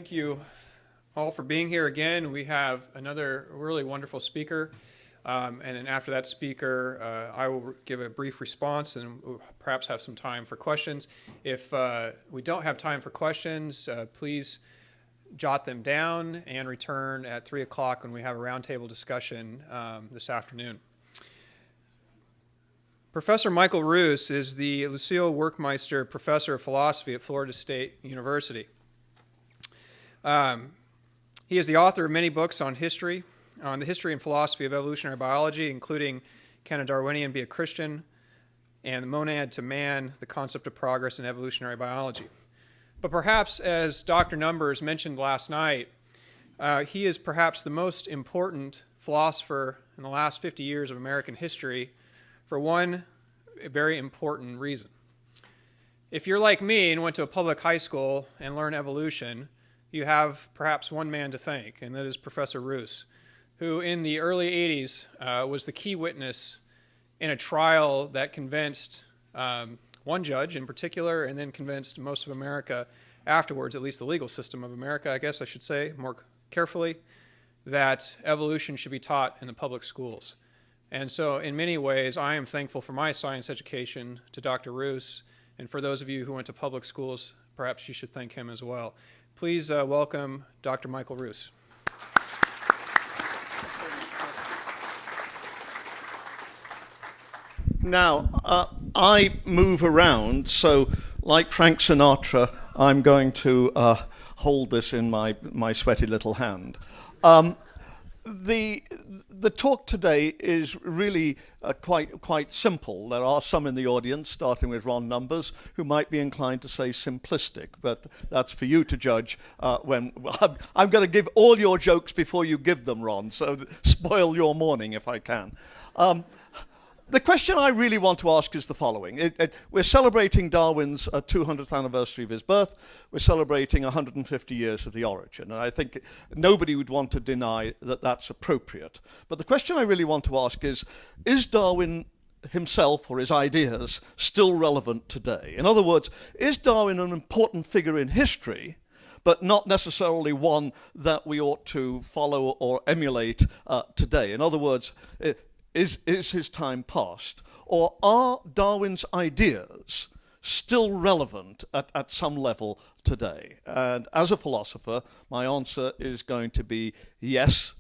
Thank you all for being here again. We have another really wonderful speaker. And then after that speaker, I will give a brief response and we'll perhaps have some time for questions. If we don't have time for questions, please jot them down and return at 3 o'clock when we have a roundtable discussion this afternoon. Professor Michael Ruse is the Lucyle Werkmeister Professor of Philosophy at Florida State University. He is the author of many books on history, on the history and philosophy of evolutionary biology, including Can a Darwinian Be a Christian? And The Monad to Man, the Concept of Progress in Evolutionary Biology. But perhaps, as Dr. Numbers mentioned last night, he is perhaps the most important philosopher in the last 50 years of American history for one very important reason. If you're like me and went to a public high school and learned evolution, you have perhaps one man to thank, and that is Professor Ruse, who in the early 80s was the key witness in a trial that convinced one judge in particular, and then convinced most of America afterwards, at least the legal system of America, I guess I should say more carefully, that evolution should be taught in the public schools. And so in many ways, I am thankful for my science education to Dr. Ruse, and for those of you who went to public schools, perhaps you should thank him as well. Please welcome Dr. Michael Ruse. Now, I move around, so like Frank Sinatra, I'm going to hold this in my sweaty little hand. The talk today is really quite simple. There are some in the audience, starting with Ron Numbers, who might be inclined to say simplistic, but that's for you to judge. I'm going to give all your jokes before you give them, Ron, so spoil your morning if I can. The question I really want to ask is the following. We're celebrating Darwin's 200th anniversary of his birth. We're celebrating 150 years of the origin. And I think nobody would want to deny that that's appropriate. But the question I really want to ask is Darwin himself or his ideas still relevant today? In other words, is Darwin an important figure in history, but not necessarily one that we ought to follow or emulate today? In other words, is his time past? Or are Darwin's ideas still relevant at some level today? And as a philosopher, my answer is going to be yes,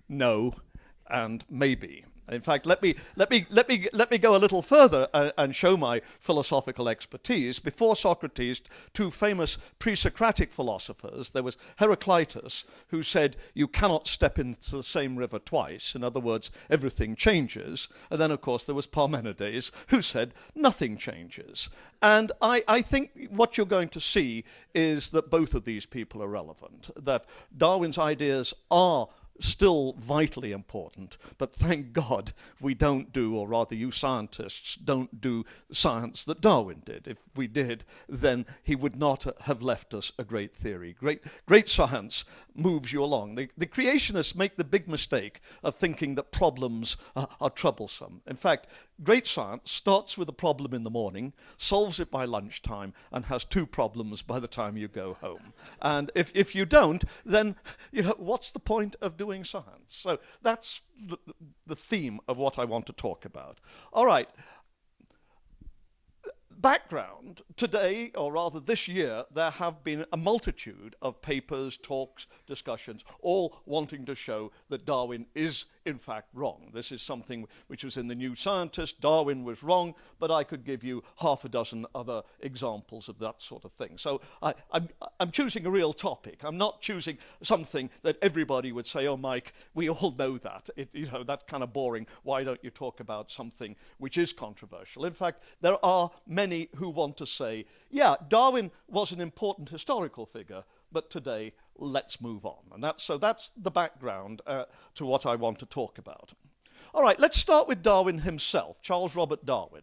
no, and maybe. In fact, let me go a little further and show my philosophical expertise. Before Socrates, two famous pre-Socratic philosophers, there was Heraclitus, who said you cannot step into the same river twice. In other words, everything changes. And then, of course, there was Parmenides, who said nothing changes. And I think what you're going to see is that both of these people are relevant, that Darwin's ideas are still vitally important, but thank God we don't do, or rather you scientists don't do science that Darwin did. If we did, then he would not have left us a great theory. Great science moves you along. The creationists make the big mistake of thinking that problems are troublesome. In fact, great science starts with a problem in the morning, solves it by lunchtime, and has two problems by the time you go home. And if you don't, then what's the point of doing science? So that's the theme of what I want to talk about. All right. Background, today, or rather this year, there have been a multitude of papers, talks, discussions, all wanting to show that Darwin is, in fact, wrong. This is something which was in the New Scientist. Darwin was wrong, but I could give you half a dozen other examples of that sort of thing. So I'm choosing a real topic. I'm not choosing something that everybody would say, oh, Mike, we all know that. That's kind of boring. Why don't you talk about something which is controversial? In fact, there are many who want to say, yeah, Darwin was an important historical figure, but today, let's move on. And that's the background to what I want to talk about. All right, let's start with Darwin himself, Charles Robert Darwin.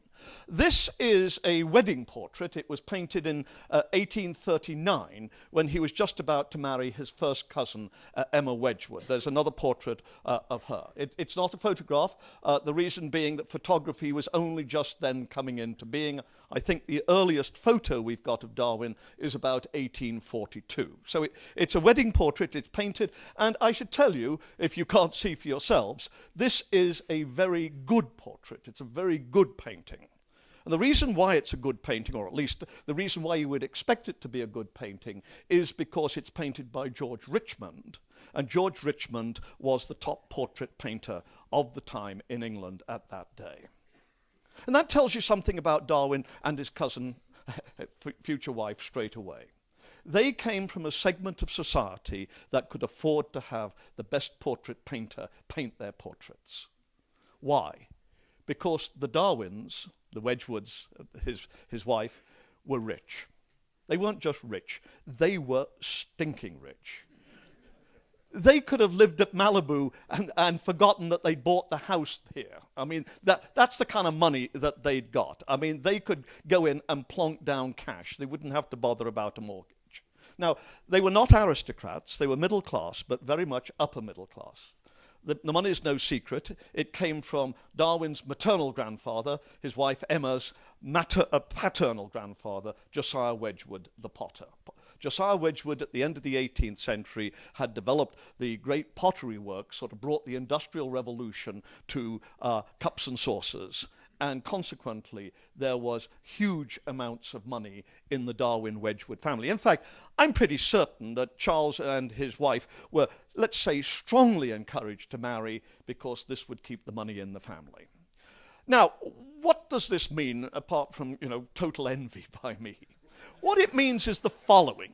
This is a wedding portrait. It was painted in 1839 when he was just about to marry his first cousin, Emma Wedgwood. There's another portrait of her. It's not a photograph, the reason being that photography was only just then coming into being. I think the earliest photo we've got of Darwin is about 1842. So it's a wedding portrait, it's painted, and I should tell you, if you can't see for yourselves, this is a very good portrait. It's a very good painting. And the reason why it's a good painting, or at least the reason why you would expect it to be a good painting, is because it's painted by George Richmond. And George Richmond was the top portrait painter of the time in England at that day. And that tells you something about Darwin and his cousin, future wife, straight away. They came from a segment of society that could afford to have the best portrait painter paint their portraits. Why? Because the Darwins, the Wedgwoods, his wife, were rich. They weren't just rich, they were stinking rich. They could have lived at Malibu and forgotten that they bought the house here. I mean, that's the kind of money that they'd got. I mean, they could go in and plonk down cash. They wouldn't have to bother about a mortgage. Now, they were not aristocrats. They were middle class, but very much upper middle class. The money is no secret. It came from Darwin's maternal grandfather, his wife Emma's paternal grandfather, Josiah Wedgwood the potter. Josiah Wedgwood, at the end of the 18th century, had developed the great pottery work, sort of brought the Industrial Revolution to cups and saucers. And consequently, there was huge amounts of money in the Darwin-Wedgwood family. In fact, I'm pretty certain that Charles and his wife were, let's say, strongly encouraged to marry because this would keep the money in the family. Now, what does this mean, apart from, total envy by me? What it means is the following.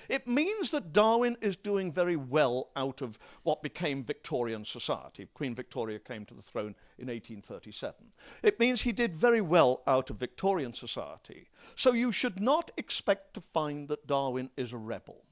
It means that Darwin is doing very well out of what became Victorian society. Queen Victoria came to the throne in 1837. It means he did very well out of Victorian society. So you should not expect to find that Darwin is a rebel.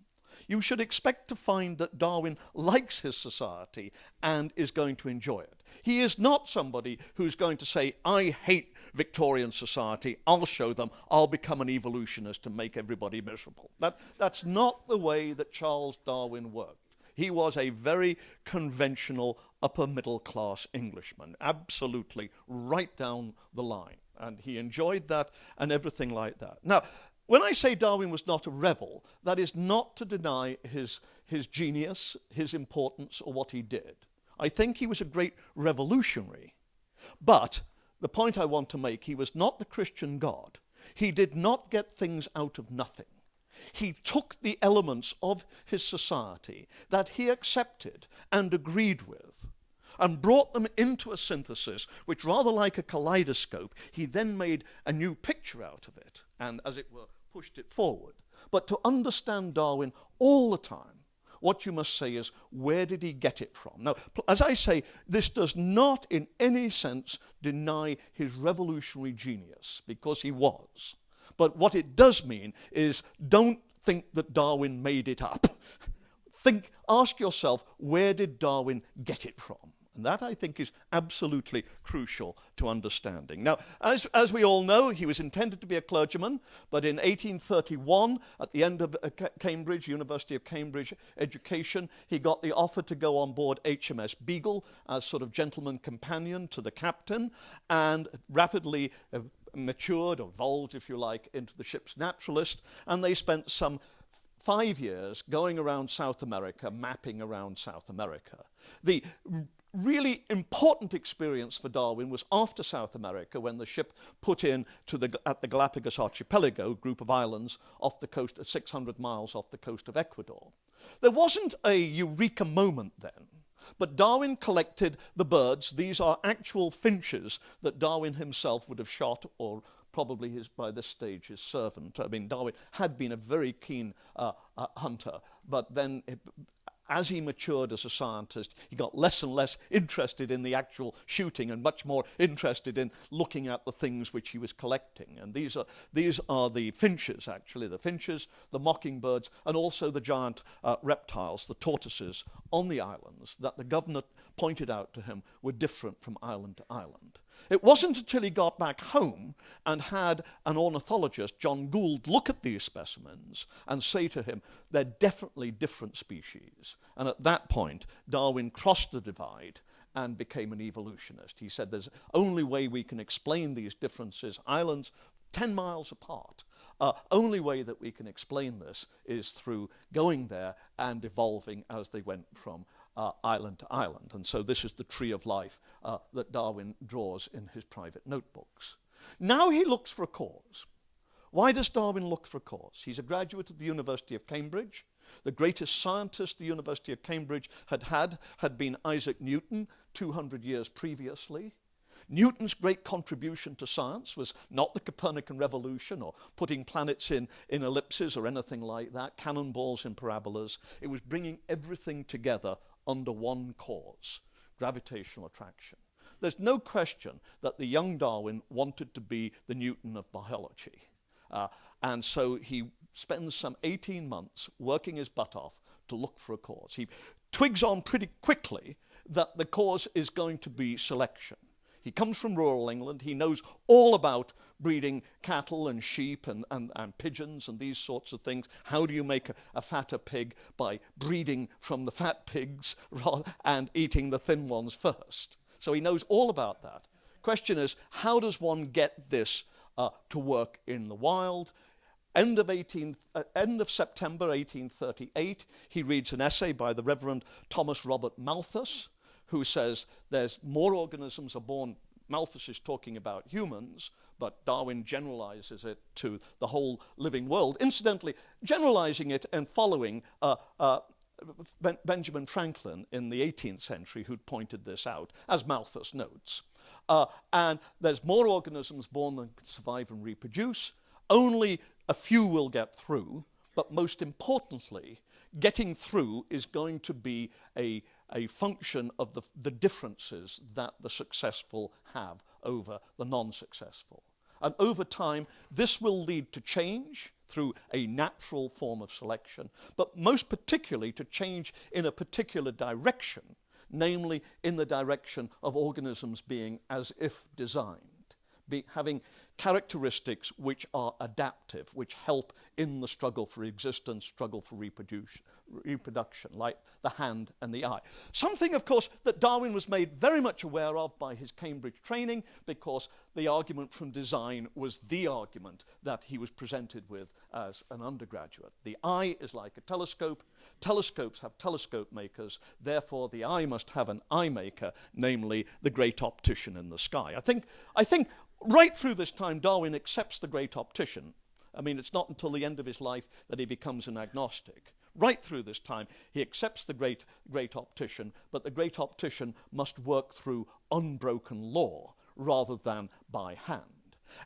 You should expect to find that Darwin likes his society and is going to enjoy it. He is not somebody who's going to say, I hate Victorian society, I'll show them, I'll become an evolutionist and make everybody miserable. That's not the way that Charles Darwin worked. He was a very conventional upper middle class Englishman, absolutely right down the line. And he enjoyed that and everything like that. Now, when I say Darwin was not a rebel, that is not to deny his genius, his importance, or what he did. I think he was a great revolutionary. But the point I want to make, he was not the Christian God. He did not get things out of nothing. He took the elements of his society that he accepted and agreed with and brought them into a synthesis which, rather like a kaleidoscope, he then made a new picture out of it and, as it were, pushed it forward. But to understand Darwin all the time, what you must say is, where did he get it from? Now, as I say, this does not in any sense deny his revolutionary genius, because he was. But what it does mean is, don't think that Darwin made it up. Ask yourself, where did Darwin get it from? And that, I think, is absolutely crucial to understanding. Now, as we all know, he was intended to be a clergyman, but in 1831, at the end of Cambridge, University of Cambridge education, he got the offer to go on board HMS Beagle as sort of gentleman companion to the captain, and rapidly matured, or evolved, if you like, into the ship's naturalist, and they spent some 5 years going around South America, mapping around South America. The really important experience for Darwin was after South America, when the ship put in at the Galapagos Archipelago, group of islands off the coast, 600 miles off the coast of Ecuador. There wasn't a eureka moment then, but Darwin collected the birds. These are actual finches that Darwin himself would have shot, or probably by this stage his servant. I mean, Darwin had been a very keen hunter, but then as he matured as a scientist, he got less and less interested in the actual shooting and much more interested in looking at the things which he was collecting. And these are the finches, actually, the finches, the mockingbirds, and also the giant reptiles, the tortoises, on the islands that the governor pointed out to him were different from island to island. It wasn't until he got back home and had an ornithologist, John Gould, look at these specimens and say to him, they're definitely different species. And at that point, Darwin crossed the divide and became an evolutionist. He said there's only way we can explain these differences, islands 10 miles apart. Only way that we can explain this is through going there and evolving as they went from island to island. And so this is the tree of life that Darwin draws in his private notebooks. Now he looks for a cause. Why does Darwin look for a cause? He's a graduate of the University of Cambridge. The greatest scientist the University of Cambridge had been Isaac Newton 200 years previously. Newton's great contribution to science was not the Copernican revolution or putting planets in ellipses or anything like that, cannonballs in parabolas. It was bringing everything together under one cause, gravitational attraction. There's no question that the young Darwin wanted to be the Newton of biology. And so he spends some 18 months working his butt off to look for a cause. He twigs on pretty quickly that the cause is going to be selection. He comes from rural England. He knows all about breeding cattle and sheep and pigeons and these sorts of things. How do you make a fatter pig? By breeding from the fat pigs and eating the thin ones first. So he knows all about that. Question is, how does one get this to work in the wild? End of September 1838, he reads an essay by the Reverend Thomas Robert Malthus, who says there's more organisms are born. Malthus is talking about humans, but Darwin generalizes it to the whole living world. Incidentally, generalizing it and following Benjamin Franklin in the 18th century, who'd pointed this out, as Malthus notes. And there's more organisms born than can survive and reproduce. Only a few will get through, but most importantly, getting through is going to be a function of the differences that the successful have over the non-successful. And over time, this will lead to change through a natural form of selection, but most particularly to change in a particular direction, namely in the direction of organisms being as if designed, having characteristics which are adaptive, which help in the struggle for existence, struggle for reproduction, like the hand and the eye. Something, of course, that Darwin was made very much aware of by his Cambridge training, because the argument from design was the argument that he was presented with as an undergraduate. The eye is like a telescope. Telescopes have telescope makers. Therefore, the eye must have an eye maker, namely the great optician in the sky. I think right through this time, Darwin accepts the great optician. I mean, it's not until the end of his life that he becomes an agnostic. Right through this time, he accepts the great optician, but the great optician must work through unbroken law rather than by hand.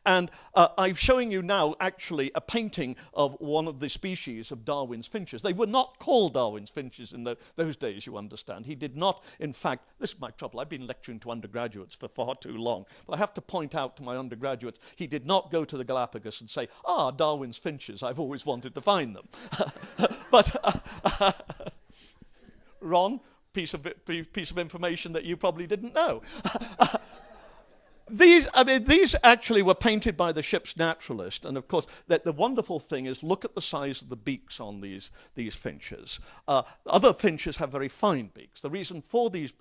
And I'm showing you now actually a painting of one of the species of Darwin's finches. They were not called Darwin's finches in those days, you understand. He did not, in fact, this is my trouble, I've been lecturing to undergraduates for far too long, but I have to point out to my undergraduates, he did not go to the Galapagos and say, Darwin's finches, I've always wanted to find them. But, Ron, piece of information that you probably didn't know. These actually were painted by the ship's naturalist, and of course, the wonderful thing is, look at the size of the beaks on these finches. Other finches have very fine beaks. The reason for these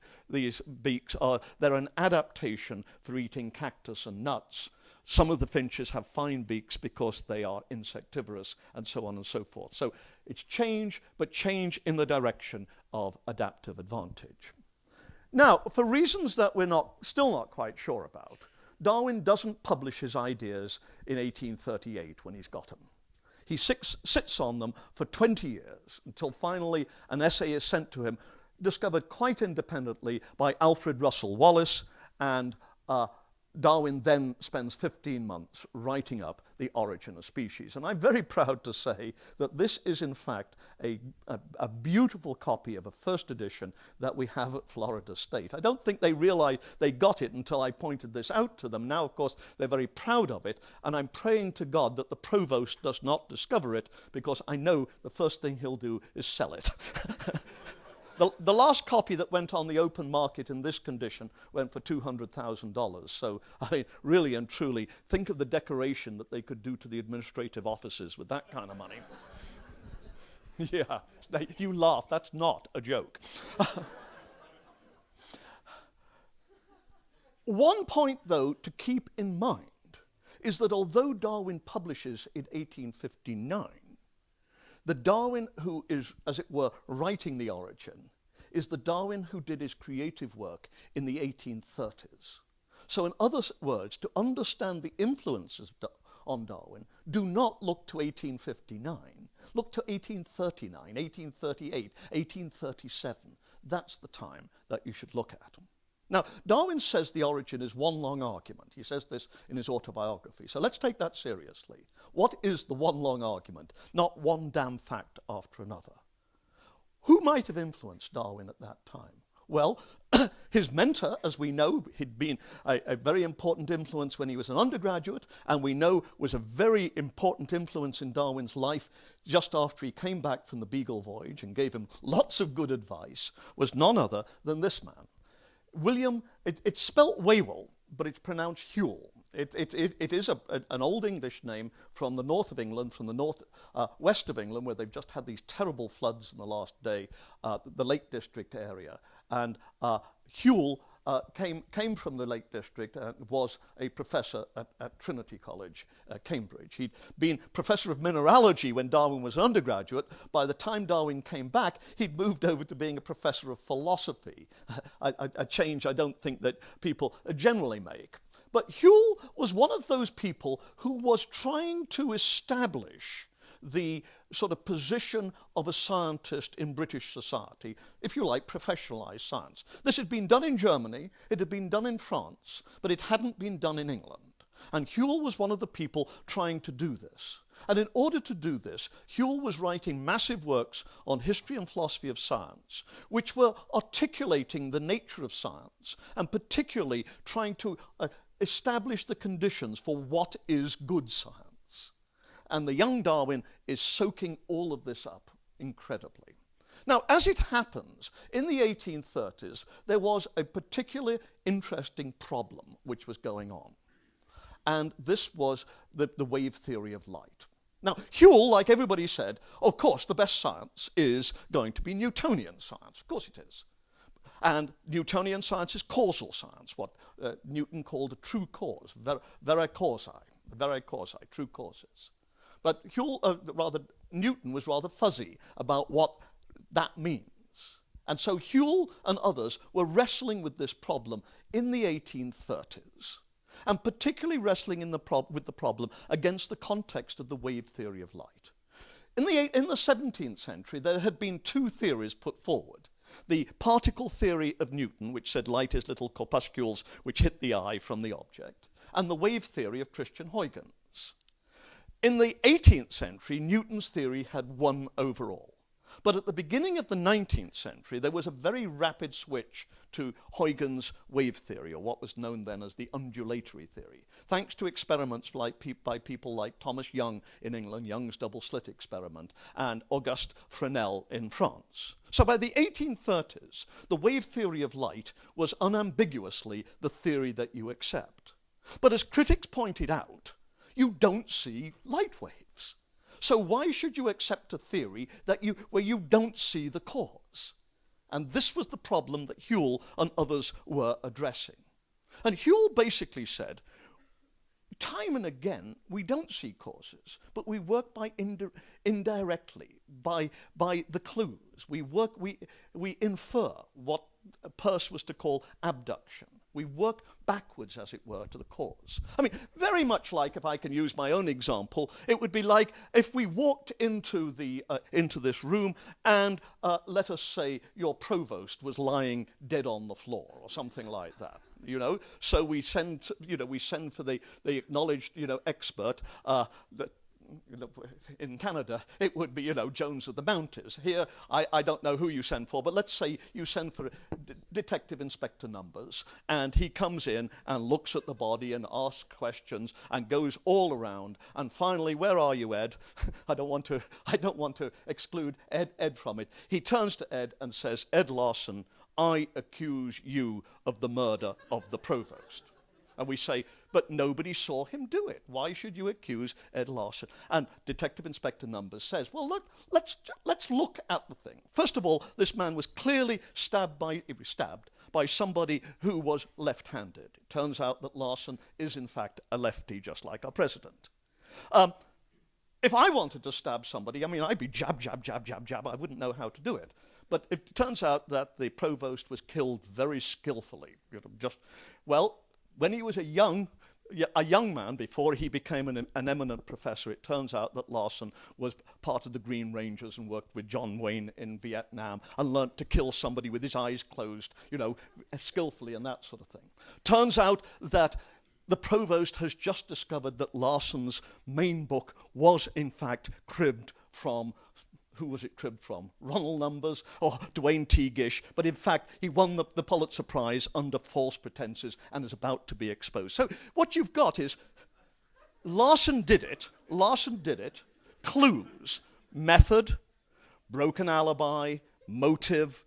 beaks are they're an adaptation for eating cactus and nuts. Some of the finches have fine beaks because they are insectivorous, and so on and so forth. So it's change, but change in the direction of adaptive advantage. Now, for reasons that we're still not quite sure about, Darwin doesn't publish his ideas in 1838 when he's got them. He sits on them for 20 years until finally an essay is sent to him, discovered quite independently by Alfred Russel Wallace, and Darwin then spends 15 months writing up The Origin of Species. And I'm very proud to say that this is, in fact, a beautiful copy of a first edition that we have at Florida State. I don't think they realized they got it until I pointed this out to them. Now, of course, they're very proud of it, and I'm praying to God that the provost does not discover it, because I know the first thing he'll do is sell it. The last copy that went on the open market in this condition went for $200,000. So, I mean, really and truly, think of the decoration that they could do to the administrative offices with that kind of money. Yeah, you laugh. That's not a joke. One point, though, to keep in mind is that although Darwin publishes in 1859, the Darwin who is, as it were, writing The Origin is the Darwin who did his creative work in the 1830s. So in other words, to understand the influences on Darwin, do not look to 1859. Look to 1839, 1838, 1837. That's the time that you should look at. Now, Darwin says The Origin is one long argument. He says this in his autobiography. So let's take that seriously. What is the one long argument? Not one damn fact after another. Who might have influenced Darwin at that time? Well, his mentor, as we know, he'd been a very important influence when he was an undergraduate, and we know was a very important influence in Darwin's life just after he came back from the Beagle voyage and gave him lots of good advice, was none other than this man. William, it's spelt Whewell, but it's pronounced Whewell. It is an Old English name from the north of England, from the north west of England, where they've just had these terrible floods in the last day, the Lake District area. And Whewell came from the Lake District and was a professor at Trinity College, Cambridge. He'd been professor of mineralogy when Darwin was an undergraduate. By the time Darwin came back, he'd moved over to being a professor of philosophy, a change I don't think that people generally make. But Whewell was one of those people who was trying to establish the sort of position of a scientist in British society, if you like, professionalized science. This had been done in Germany, it had been done in France, but it hadn't been done in England. And Whewell was one of the people trying to do this. And in order to do this, Whewell was writing massive works on history and philosophy of science, which were articulating the nature of science, and particularly trying to establish the conditions for what is good science. And the young Darwin is soaking all of this up incredibly. Now, as it happens, in the 1830s, there was a particularly interesting problem which was going on. And this was the wave theory of light. Now, Whewell, like everybody said, of course, the best science is going to be Newtonian science. Of course it is. And Newtonian science is causal science, what Newton called a true cause, vera causae, true causes. But Newton was rather fuzzy about what that means. And so Whewell and others were wrestling with this problem in the 1830s, and particularly wrestling with the problem against the context of the wave theory of light. In the 17th century, there had been two theories put forward. The particle theory of Newton, which said light is little corpuscles which hit the eye from the object, and the wave theory of Christian Huygens. In the 18th century, Newton's theory had won overall. But at the beginning of the 19th century, there was a very rapid switch to Huygens' wave theory, or what was known then as the undulatory theory, thanks to experiments by people like Thomas Young in England, Young's double-slit experiment, and Auguste Fresnel in France. So by the 1830s, the wave theory of light was unambiguously the theory that you accept. But as critics pointed out, you don't see light waves. So why should you accept a theory where you don't see the cause? And this was the problem that Whewell and others were addressing. And Whewell basically said, time and again, we don't see causes, but we work indirectly, by the clues. We infer what Peirce was to call abduction. We work backwards, as it were, to the cause. I mean, very much like, if I can use my own example, it would be like if we walked into this room and, let us say, your provost was lying dead on the floor or something like that. you know. So we send, we send for the acknowledged, expert. In Canada, it would be, Jones of the Mounties. Here, I don't know who you send for, but let's say you send for Detective Inspector Numbers, and he comes in and looks at the body and asks questions and goes all around. And finally, where are you, Ed? I don't want to exclude Ed from it. He turns to Ed and says, Ed Larson, I accuse you of the murder of the provost. And we say, but nobody saw him do it. Why should you accuse Ed Larson? And Detective Inspector Numbers says, well, look, let's look at the thing. First of all, this man was clearly stabbed by somebody who was left-handed. It turns out that Larson is, in fact, a lefty, just like our president. If I wanted to stab somebody, I'd be jab, jab, jab, jab, jab. I wouldn't know how to do it. But it turns out that the provost was killed very skillfully. When he was a young man, before he became an eminent professor, it turns out that Larson was part of the Green Rangers and worked with John Wayne in Vietnam and learnt to kill somebody with his eyes closed, skillfully and that sort of thing. Turns out that the provost has just discovered that Larson's main book was, in fact, cribbed from, who was it cribbed from? Ronald Numbers or Duane T. Gish. But in fact, he won the Pulitzer Prize under false pretenses and is about to be exposed. So what you've got is Larson did it, clues, method, broken alibi, motive,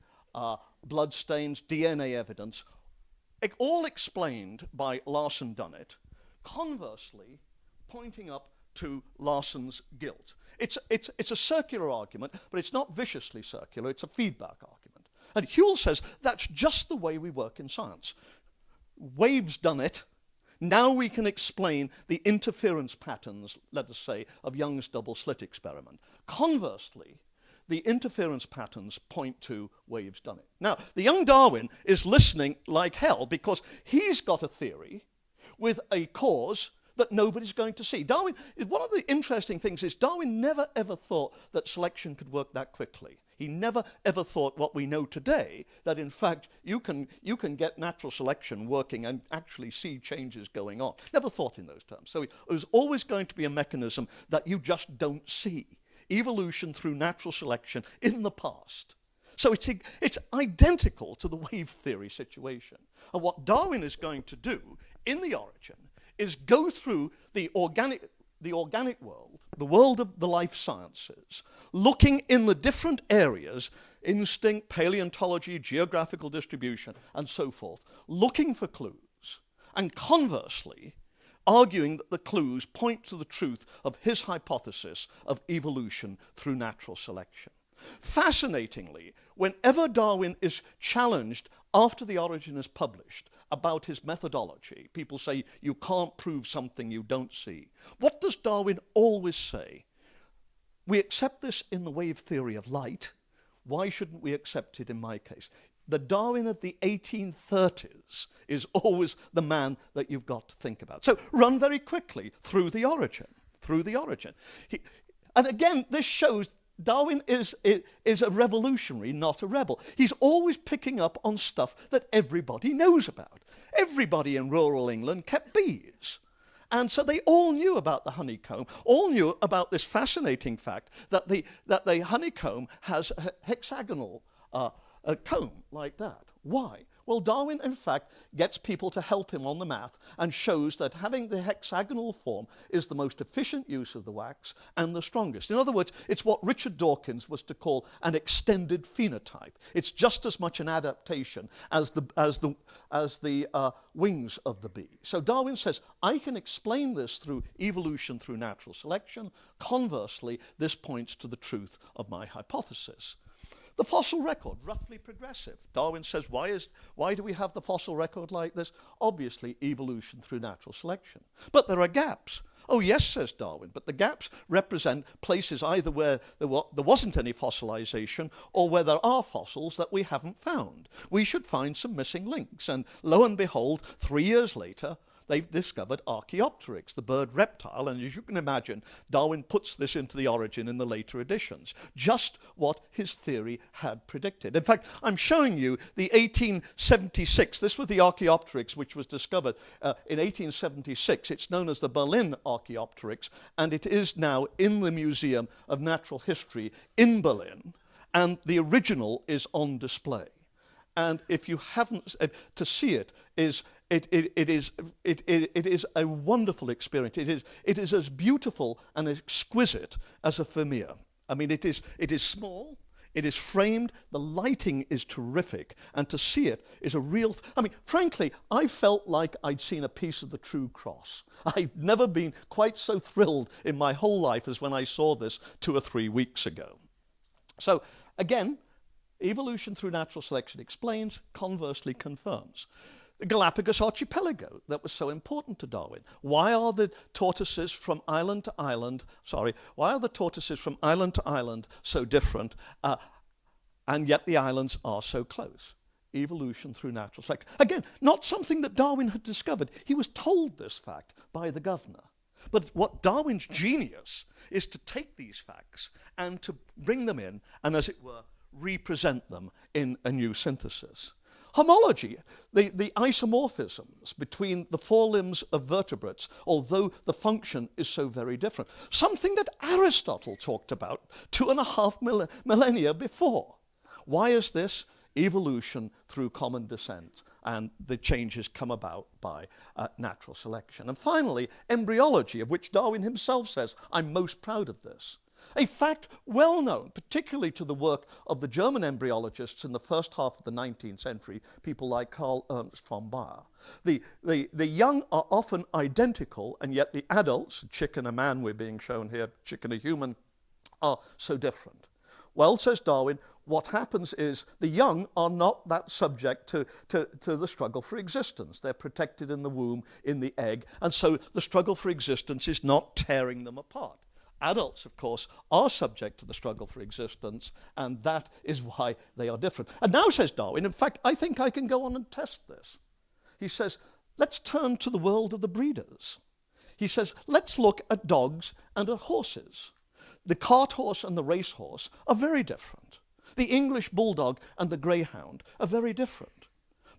bloodstains, DNA evidence, all explained by Larson done it, conversely pointing up to Larson's guilt. It's a circular argument, but it's not viciously circular, it's a feedback argument. And Whewell says that's just the way we work in science. Wave's done it. Now we can explain the interference patterns, let us say, of Young's double slit experiment. Conversely, the interference patterns point to Wave's done it. Now, the young Darwin is listening like hell because he's got a theory with a cause that nobody's going to see. Darwin, one of the interesting things is Darwin never ever thought that selection could work that quickly. He never ever thought what we know today, that in fact you can get natural selection working and actually see changes going on. Never thought in those terms. So it was always going to be a mechanism that you just don't see. Evolution through natural selection in the past. So it's identical to the wave theory situation. And what Darwin is going to do in the origin is go through the organic world, the world of the life sciences, looking in the different areas, instinct, paleontology, geographical distribution, and so forth, looking for clues, and conversely, arguing that the clues point to the truth of his hypothesis of evolution through natural selection. Fascinatingly, whenever Darwin is challenged after The Origin is published about his methodology, people say you can't prove something you don't see. What does Darwin always say? We accept this in the wave theory of light. Why shouldn't we accept it in my case? The Darwin of the 1830s is always the man that you've got to think about. So run very quickly through The Origin, and again, this shows Darwin is a revolutionary, not a rebel. He's always picking up on stuff that everybody knows about. Everybody in rural England kept bees. And so they all knew about the honeycomb, all knew about this fascinating fact that the honeycomb has a hexagonal comb like that. Why? Well, Darwin, in fact, gets people to help him on the math and shows that having the hexagonal form is the most efficient use of the wax and the strongest. In other words, it's what Richard Dawkins was to call an extended phenotype. It's just as much an adaptation as the wings of the bee. So Darwin says, I can explain this through evolution through natural selection. Conversely, this points to the truth of my hypothesis. The fossil record, roughly progressive. Darwin says, why do we have the fossil record like this? Obviously, evolution through natural selection. But there are gaps. Oh, yes, says Darwin, but the gaps represent places either where there wasn't any fossilization or where there are fossils that we haven't found. We should find some missing links. And lo and behold, 3 years later, they've discovered Archaeopteryx, the bird reptile, and as you can imagine, Darwin puts this into the origin in the later editions, just what his theory had predicted. In fact, I'm showing you the 1876, this was the Archaeopteryx which was discovered in 1876. It's known as the Berlin Archaeopteryx, and it is now in the Museum of Natural History in Berlin, and the original is on display. And if you haven't, to see it is a wonderful experience. It is as beautiful and exquisite as a Vermeer. I mean, it is small, it is framed, the lighting is terrific, and to see it is a real. I mean, frankly, I felt like I'd seen a piece of the true cross. I've never been quite so thrilled in my whole life as when I saw this 2 or 3 weeks ago. So again, evolution through natural selection explains, conversely confirms. The Galapagos archipelago that was so important to Darwin. Why are the tortoises from island to island, why are the tortoises from island to island so different, and yet the islands are so close? Evolution through natural selection. Again, not something that Darwin had discovered. He was told this fact by the governor. But what Darwin's genius is to take these facts and to bring them in and, as it were, represent them in a new synthesis. Homology, the isomorphisms between the forelimbs of vertebrates, although the function is so very different. Something that Aristotle talked about 2.5 millennia before. Why is this? Evolution through common descent, and the changes come about by natural selection. And finally, embryology, of which Darwin himself says, I'm most proud of this. A fact well known, particularly to the work of the German embryologists in the first half of the 19th century, people like Karl Ernst von Baer. The young are often identical, and yet the adults, a chick and a man we're being shown here, chick and a human, are so different. Well, says Darwin, what happens is the young are not that subject to the struggle for existence. They're protected in the womb, in the egg, and so the struggle for existence is not tearing them apart. Adults, of course, are subject to the struggle for existence, and that is why they are different. And now, says Darwin, in fact, I think I can go on and test this. He says, let's turn to the world of the breeders. He says, let's look at dogs and at horses. The cart horse and the racehorse are very different. The English bulldog and the greyhound are very different.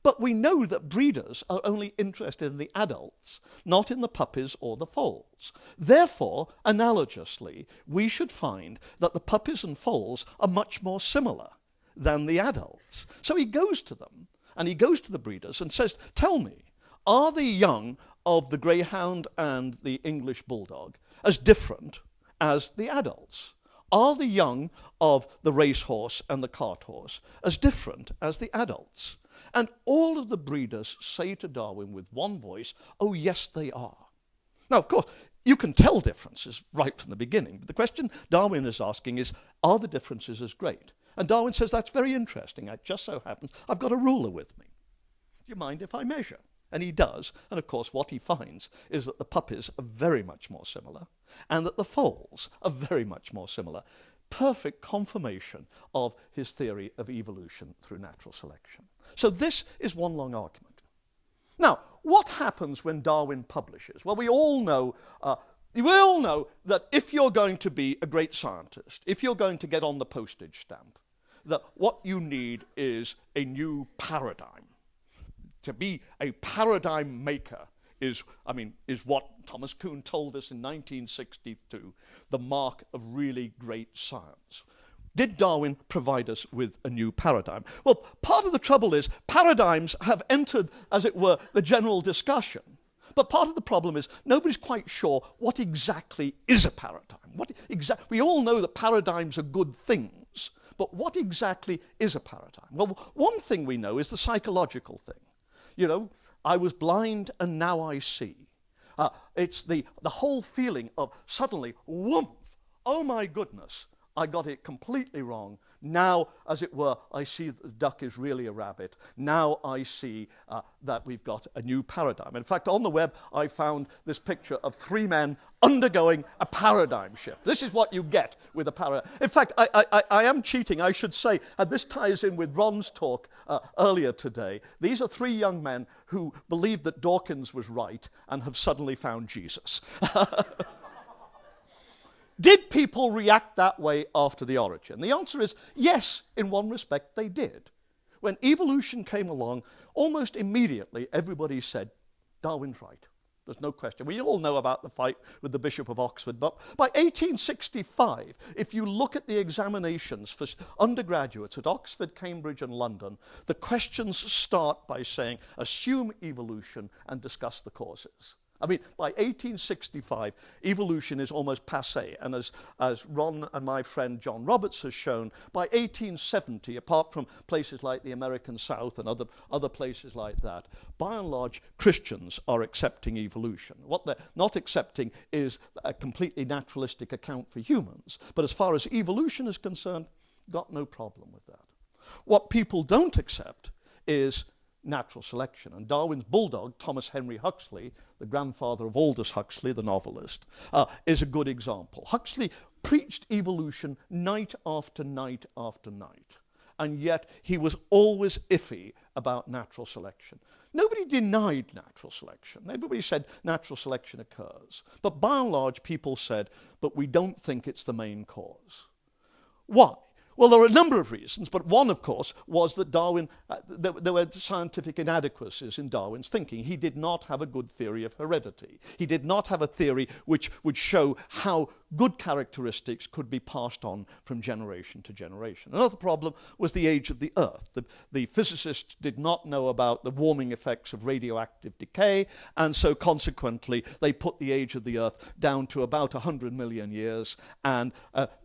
But we know that breeders are only interested in the adults, not in the puppies or the foals. Therefore, analogously, we should find that the puppies and foals are much more similar than the adults. So he goes to them, and he goes to the breeders and says, tell me, are the young of the greyhound and the English bulldog as different as the adults? Are the young of the racehorse and the cart horse as different as the adults? And all of the breeders say to Darwin with one voice, oh, yes, they are. Now, of course, you can tell differences right from the beginning, but the question Darwin is asking is, are the differences as great? And Darwin says, that's very interesting. It just so happens I've got a ruler with me. Do you mind if I measure? And he does, and of course what he finds is that the puppies are very much more similar, and that the foals are very much more similar. Perfect confirmation of his theory of evolution through natural selection. So this is one long argument. Now, what happens when Darwin publishes? Well, we all know that if you're going to be a great scientist, if you're going to get on the postage stamp, that what you need is a new paradigm. To be a paradigm maker is what Thomas Kuhn told us in 1962, the mark of really great science. Did Darwin provide us with a new paradigm? Well, part of the trouble is paradigms have entered, as it were, the general discussion. But part of the problem is nobody's quite sure what exactly is a paradigm. We all know that paradigms are good things, but what exactly is a paradigm? Well, one thing we know is the psychological thing. You know, I was blind and now I see. It's the whole feeling of suddenly, whoomp, oh my goodness, I got it completely wrong. Now, as it were, I see that the duck is really a rabbit. Now I see that we've got a new paradigm. In fact, on the web, I found this picture of 3 men undergoing a paradigm shift. This is what you get with a paradigm. In fact, I am cheating, I should say, and this ties in with Ron's talk earlier today. These are 3 young men who believed that Dawkins was right and have suddenly found Jesus. Did people react that way after the origin? The answer is yes, in one respect they did. When evolution came along, almost immediately everybody said, Darwin's right. There's no question. We all know about the fight with the Bishop of Oxford, but by 1865, if you look at the examinations for undergraduates at Oxford, Cambridge and London, the questions start by saying, assume evolution and discuss the causes. I mean, by 1865, evolution is almost passé, and as Ron and my friend John Roberts has shown, by 1870, apart from places like the American South and other places like that, by and large, Christians are accepting evolution. What they're not accepting is a completely naturalistic account for humans, but as far as evolution is concerned, got no problem with that. What people don't accept is natural selection. And Darwin's bulldog, Thomas Henry Huxley, the grandfather of Aldous Huxley, the novelist, is a good example. Huxley preached evolution night after night after night, and yet he was always iffy about natural selection. Nobody denied natural selection. Everybody said natural selection occurs. But by and large, people said, but we don't think it's the main cause. Why? Well, there are a number of reasons, but one, of course, was that Darwin, there were scientific inadequacies in Darwin's thinking. He did not have a good theory of heredity. He did not have a theory which would show how good characteristics could be passed on from generation to generation. Another problem was the age of the Earth. The physicists did not know about the warming effects of radioactive decay, and so consequently they put the age of the Earth down to about 100 million years, and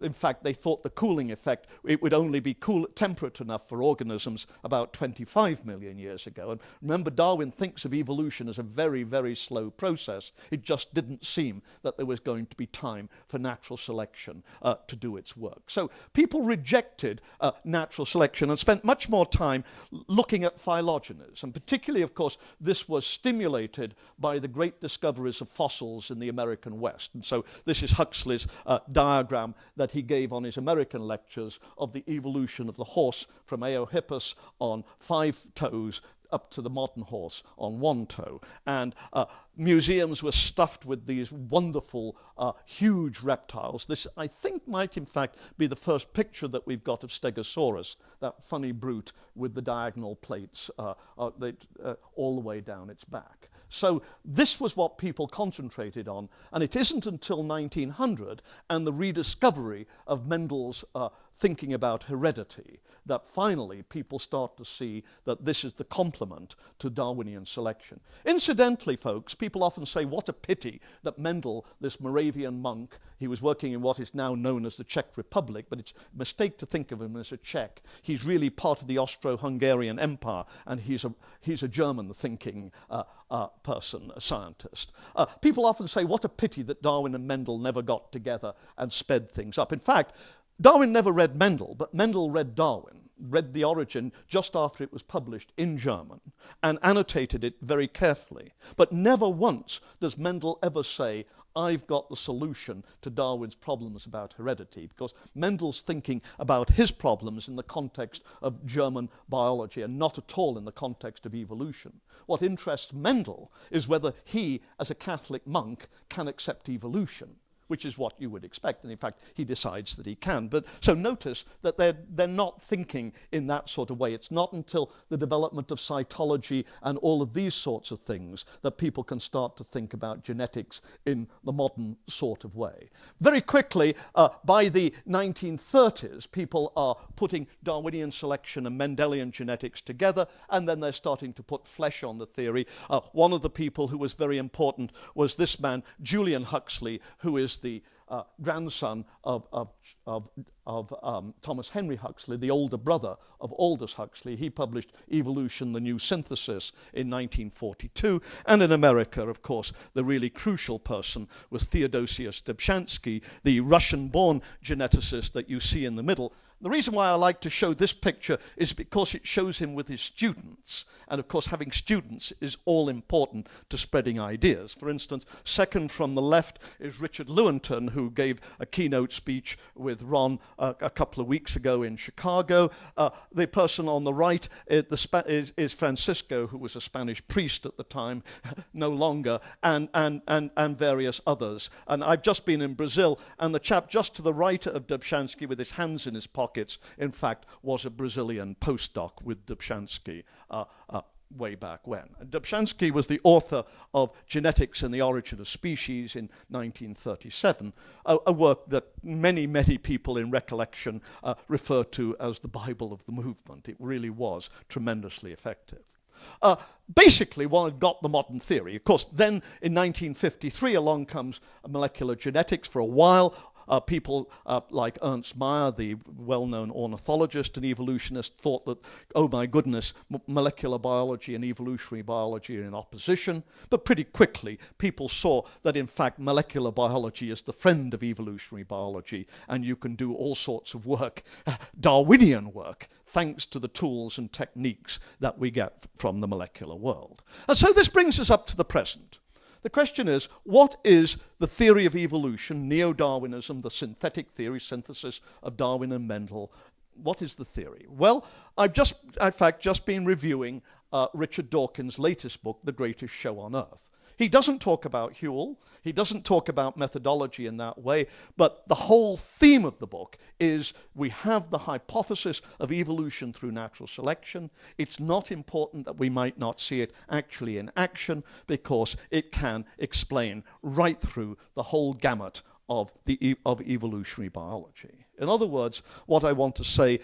in fact they thought the cooling effect, it would only be temperate enough for organisms about 25 million years ago. And remember, Darwin thinks of evolution as a very, very slow process. It just didn't seem that there was going to be time for natural selection to do its work. So people rejected natural selection and spent much more time looking at phylogenies. And particularly, of course, this was stimulated by the great discoveries of fossils in the American West. And so this is Huxley's diagram that he gave on his American lectures of the evolution of the horse from Eohippus on 5 toes up to the modern horse on 1 toe. And museums were stuffed with these wonderful, huge reptiles. This, I think, might in fact be the first picture that we've got of Stegosaurus, that funny brute with the diagonal plates all the way down its back. So this was what people concentrated on, and it isn't until 1900 and the rediscovery of Mendel's thinking about heredity that finally people start to see that this is the complement to Darwinian selection. Incidentally, folks, people often say, what a pity that Mendel, this Moravian monk, he was working in what is now known as the Czech Republic, but it's a mistake to think of him as a Czech. He's really part of the Austro-Hungarian Empire, and he's a German-thinking person, a scientist. People often say, what a pity that Darwin and Mendel never got together and sped things up. In fact, Darwin never read Mendel, but Mendel read Darwin, read The Origin just after it was published in German, and annotated it very carefully. But never once does Mendel ever say, I've got the solution to Darwin's problems about heredity, because Mendel's thinking about his problems in the context of German biology and not at all in the context of evolution. What interests Mendel is whether he, as a Catholic monk, can accept evolution, which is what you would expect, and in fact he decides that he can. But so notice that they're not thinking in that sort of way. It's not until the development of cytology and all of these sorts of things that people can start to think about genetics in the modern sort of way. Very quickly, by the 1930s, people are putting Darwinian selection and Mendelian genetics together, and then they're starting to put flesh on the theory. One of the people who was very important was this man, Julian Huxley, who is the grandson of Thomas Henry Huxley, the older brother of Aldous Huxley. He published Evolution, the New Synthesis in 1942. And in America, of course, the really crucial person was Theodosius Dobzhansky, the Russian-born geneticist that you see in the middle. The reason why I like to show this picture is because it shows him with his students. And of course, having students is all important to spreading ideas. For instance, second from the left is Richard Lewontin, who gave a keynote speech with Ron a couple of weeks ago in Chicago. The person on the right is Francisco, who was a Spanish priest at the time, no longer, and various others. And I've just been in Brazil, and the chap just to the right of Dobzhansky with his hands in his pockets, in fact, was a Brazilian postdoc with Dobzhansky way back when. And Dobzhansky was the author of Genetics and the Origin of Species in 1937, a work that many, many people in recollection refer to as the Bible of the movement. It really was tremendously effective. Basically, one had got the modern theory. Of course, then in 1953 along comes molecular genetics. For a while, people like Ernst Mayr, the well-known ornithologist and evolutionist, thought that, oh my goodness, molecular biology and evolutionary biology are in opposition. But pretty quickly, people saw that, in fact, molecular biology is the friend of evolutionary biology, and you can do all sorts of work, Darwinian work, thanks to the tools and techniques that we get from the molecular world. And so this brings us up to the present. The question is, what is the theory of evolution, neo-Darwinism, the synthetic theory, synthesis of Darwin and Mendel? What is the theory? Well, I've in fact, just been reviewing Richard Dawkins' latest book, The Greatest Show on Earth. He doesn't talk about Whewell, he doesn't talk about methodology in that way, but the whole theme of the book is we have the hypothesis of evolution through natural selection. It's not important that we might not see it actually in action, because it can explain right through the whole gamut of evolutionary biology. In other words, what I want to say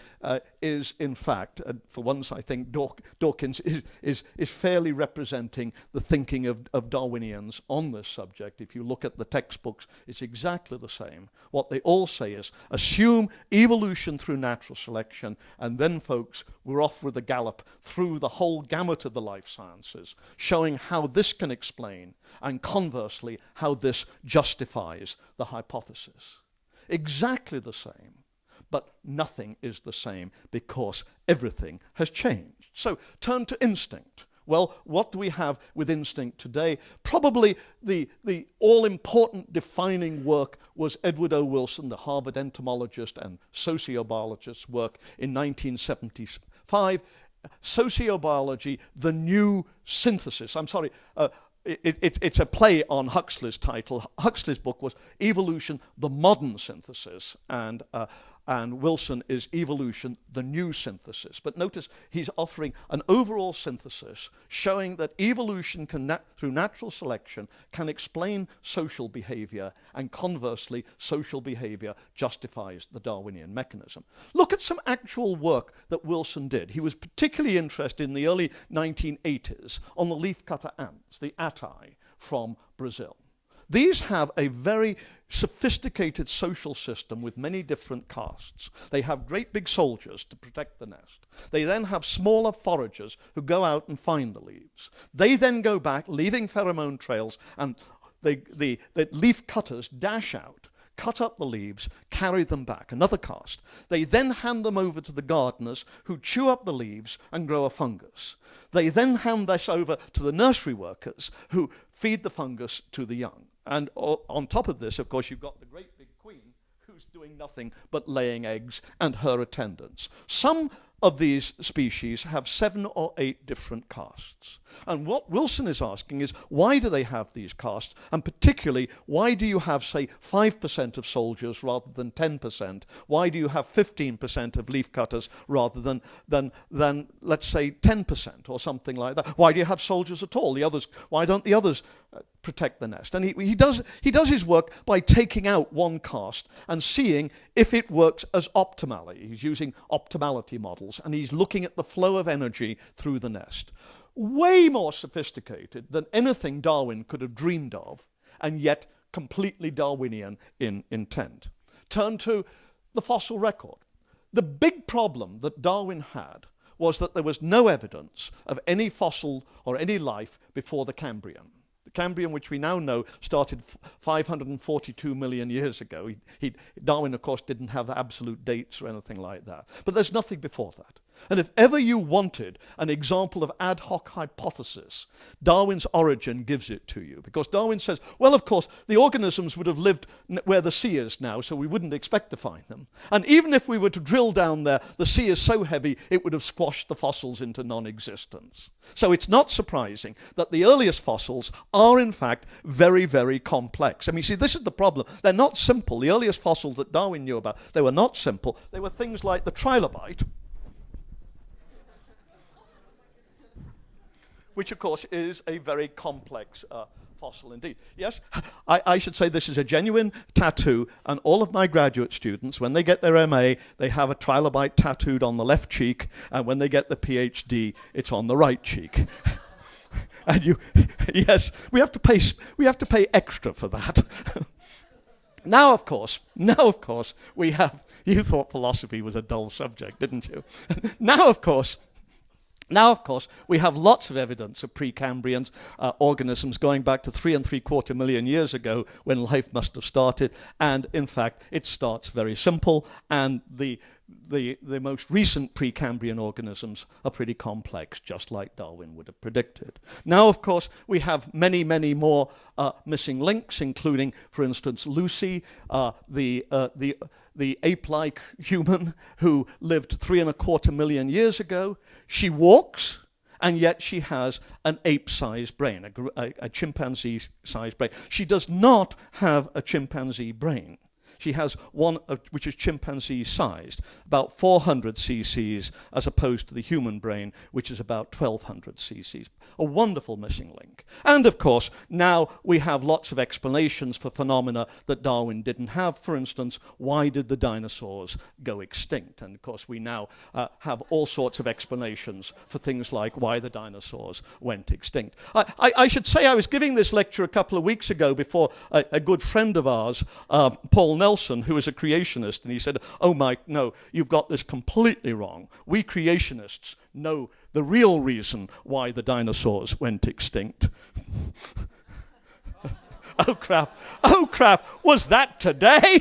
is, in fact, for once I think Dawkins is fairly representing the thinking of Darwinians on this subject. If you look at the textbooks, it's exactly the same. What they all say is, assume evolution through natural selection, and then, folks, we're off with a gallop through the whole gamut of the life sciences, showing how this can explain, and conversely, how this justifies the hypothesis. Exactly the same, but nothing is the same because everything has changed. So turn to instinct. Well, what do we have with instinct today? Probably the all-important defining work was Edward O. Wilson, the Harvard entomologist and sociobiologist's work in 1975. Sociobiology, the new synthesis. I'm sorry, it's a play on Huxley's title. Huxley's book was Evolution, the Modern Synthesis, and Wilson is Evolution, the New Synthesis. But notice he's offering an overall synthesis showing that evolution can, through natural selection, can explain social behavior, and conversely, social behavior justifies the Darwinian mechanism. Look at some actual work that Wilson did. He was particularly interested in the early 1980s on the leafcutter ants, the Attai from Brazil. These have a very sophisticated social system with many different castes. They have great big soldiers to protect the nest. They then have smaller foragers who go out and find the leaves. They then go back, leaving pheromone trails, and the leaf cutters dash out, cut up the leaves, carry them back, another caste. They then hand them over to the gardeners who chew up the leaves and grow a fungus. They then hand this over to the nursery workers who feed the fungus to the young. And on top of this, of course, you've got the great big queen who's doing nothing but laying eggs and her attendants. Some of these species have 7 or 8 different castes. And what Wilson is asking is, why do they have these castes? And particularly, why do you have, say, 5% of soldiers rather than 10%? Why do you have 15% of leafcutters rather than let's say, 10% or something like that? Why do you have soldiers at all? Why don't the others protect the nest? And he does his work by taking out one caste and seeing if it works as optimally. He's using optimality models, and he's looking at the flow of energy through the nest. Way more sophisticated than anything Darwin could have dreamed of, and yet completely Darwinian in intent. Turn to the fossil record. The big problem that Darwin had was that there was no evidence of any fossil or any life before the Cambrian. The Cambrian, which we now know, started 542 million years ago. Darwin, of course, didn't have absolute dates or anything like that. But there's nothing before that. And if ever you wanted an example of ad hoc hypothesis, Darwin's Origin gives it to you. Because Darwin says, well, of course, the organisms would have lived where the sea is now, so we wouldn't expect to find them. And even if we were to drill down there, the sea is so heavy, it would have squashed the fossils into non-existence. So it's not surprising that the earliest fossils are, in fact, very, very complex. I mean, see, this is the problem. They're not simple. The earliest fossils that Darwin knew about, they were not simple. They were things like the trilobite, which, of course, is a very complex fossil indeed. Yes, I should say this is a genuine tattoo, and all of my graduate students, when they get their MA, they have a trilobite tattooed on the left cheek, and when they get the PhD, it's on the right cheek. And yes, we have to pay extra for that. Now, of course, we have, you thought philosophy was a dull subject, didn't you? Now, of course, we have lots of evidence of Precambrian organisms going back to 3¾ million years ago when life must have started. And in fact, it starts very simple. And the most recent Precambrian organisms are pretty complex, just like Darwin would have predicted. Now, of course, we have many, many more missing links, including, for instance, Lucy, the ape-like human who lived 3¼ million years ago. She walks, and yet she has an ape-sized brain, a chimpanzee-sized brain. She does not have a chimpanzee brain. She has one which is chimpanzee-sized, about 400 cc's, as opposed to the human brain, which is about 1,200 cc's. A wonderful missing link. And of course, now we have lots of explanations for phenomena that Darwin didn't have. For instance, why did the dinosaurs go extinct? And of course, we now have all sorts of explanations for things like why the dinosaurs went extinct. I should say I was giving this lecture a couple of weeks ago before a good friend of ours, Paul Nelson, who is a creationist, and he said, "Oh, Mike, no, you've got this completely wrong. We creationists know the real reason why the dinosaurs went extinct." Oh, crap, was that today?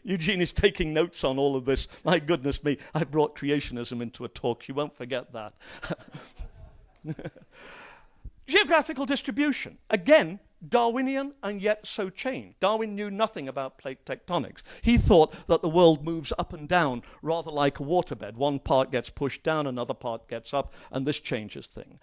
Eugene is taking notes on all of this. My goodness me, I brought creationism into a talk. She won't forget that. Geographical distribution. Again, Darwinian and yet so changed. Darwin knew nothing about plate tectonics. He thought that the world moves up and down rather like a waterbed. One part gets pushed down, another part gets up, and this changes things.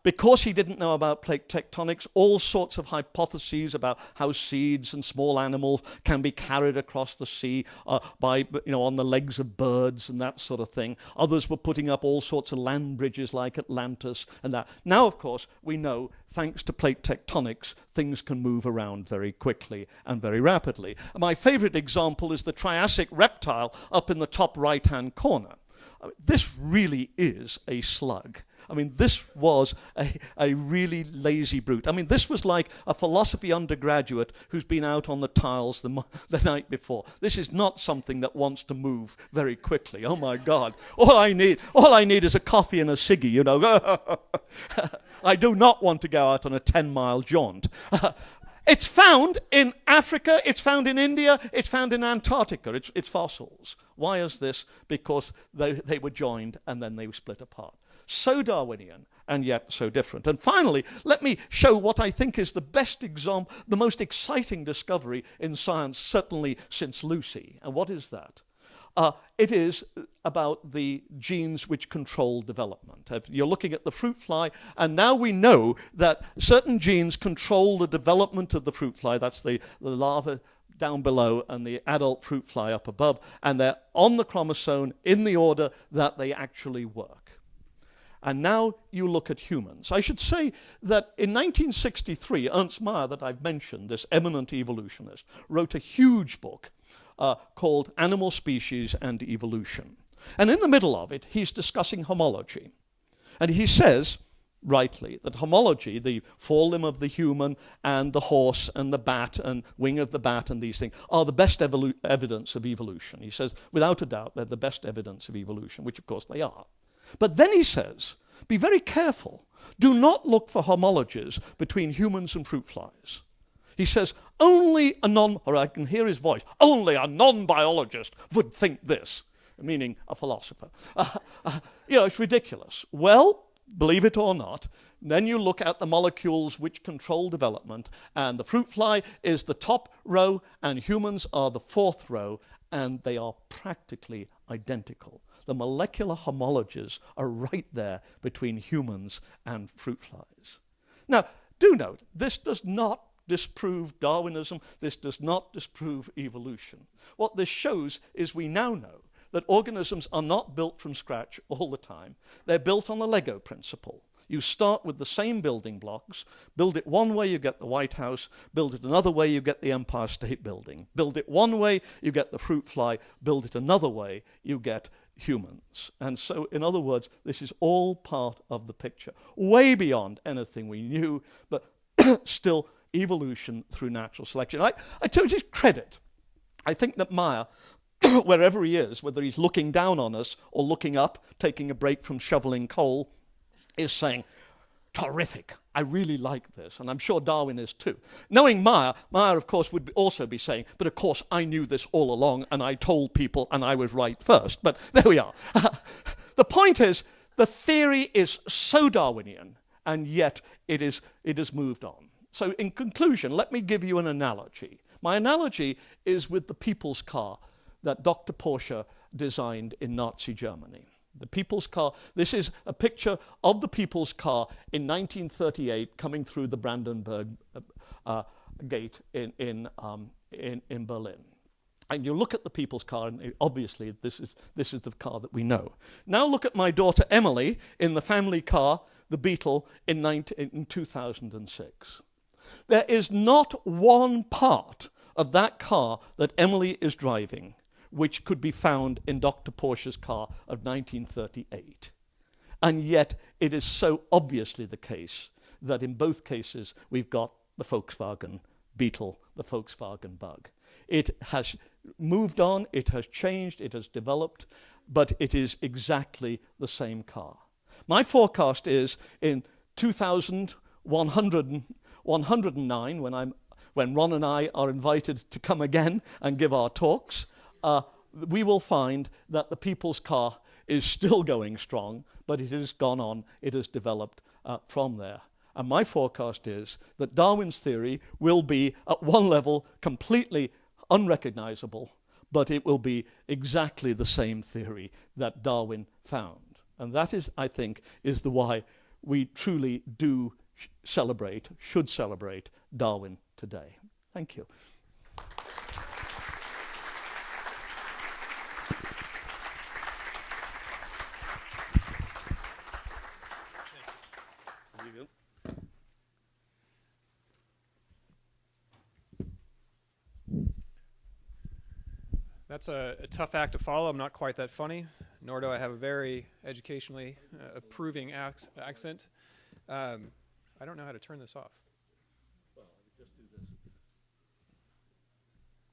Because he didn't know about plate tectonics, all sorts of hypotheses about how seeds and small animals can be carried across the sea on the legs of birds and that sort of thing. Others were putting up all sorts of land bridges like Atlantis and that. Now, of course, we know, thanks to plate tectonics, things can move around very quickly and very rapidly. My favorite example is the Triassic reptile up in the top right-hand corner. This really is a slug. I mean, this was a really lazy brute. I mean, this was like a philosophy undergraduate who's been out on the tiles the night before. This is not something that wants to move very quickly. Oh, my God. All I need is a coffee and a ciggy, you know. I do not want to go out on a 10-mile jaunt. It's found in Africa, it's found in India, it's found in Antarctica. It's fossils. Why is this? Because they were joined and then they were split apart. So Darwinian and yet so different. And finally, let me show what I think is the best example, the most exciting discovery in science, certainly since Lucy. And what is that? It is about the genes which control development. You're looking at the fruit fly, and now we know that certain genes control the development of the fruit fly. That's the larva down below and the adult fruit fly up above, and they're on the chromosome in the order that they actually work. And now you look at humans. I should say that in 1963, Ernst Mayr, that I've mentioned, this eminent evolutionist, wrote a huge book called Animal Species and Evolution. And in the middle of it, he's discussing homology. And he says rightly that homology, the forelimb of the human and the horse and the bat and wing of the bat and these things, are the best evidence of evolution. He says, without a doubt, they're the best evidence of evolution, which of course they are. But then he says, be very careful. Do not look for homologies between humans and fruit flies. He says, only a or I can hear his voice, only a non-biologist would think this, meaning a philosopher. It's ridiculous. Well, believe it or not, then you look at the molecules which control development, and the fruit fly is the top row, and humans are the fourth row, and they are practically identical. The molecular homologies are right there between humans and fruit flies. Now, do note, this does not disprove Darwinism. This does not disprove evolution. What this shows is we now know that organisms are not built from scratch all the time. They're built on the Lego principle. You start with the same building blocks. Build it one way, you get the White House. Build it another way, you get the Empire State Building. Build it one way, you get the fruit fly. Build it another way, you get humans. And so, in other words, this is all part of the picture, way beyond anything we knew, but still evolution through natural selection. I told you credit. I think that Meyer, wherever he is, whether he's looking down on us or looking up, taking a break from shoveling coal, is saying, terrific, I really like this, and I'm sure Darwin is too. Knowing Meyer, of course, would also be saying, but of course I knew this all along, and I told people, and I was right first. But there we are. The point is, the theory is so Darwinian, and yet it has moved on. So in conclusion, let me give you an analogy. My analogy is with the people's car that Dr. Porsche designed in Nazi Germany. The people's car, this is a picture of the people's car in 1938 coming through the Brandenburg Gate in Berlin. And you look at the people's car, and obviously this is the car that we know. Now look at my daughter Emily in the family car, the Beetle, in 2006. There is not one part of that car that Emily is driving which could be found in Dr. Porsche's car of 1938. And yet it is so obviously the case that in both cases we've got the Volkswagen Beetle, the Volkswagen Bug. It has moved on, it has changed, it has developed, but it is exactly the same car. My forecast is in 2109, when Ron and I are invited to come again and give our talks, we will find that the people's car is still going strong, but it has gone on, it has developed from there. And my forecast is that Darwin's theory will be, at one level, completely unrecognizable, but it will be exactly the same theory that Darwin found. And that is, I think, is the why we truly do should celebrate Darwin today. Thank you. That's a tough act to follow. I'm not quite that funny, nor do I have a very educationally approving accent. I don't know how to turn this off. Well, just do this.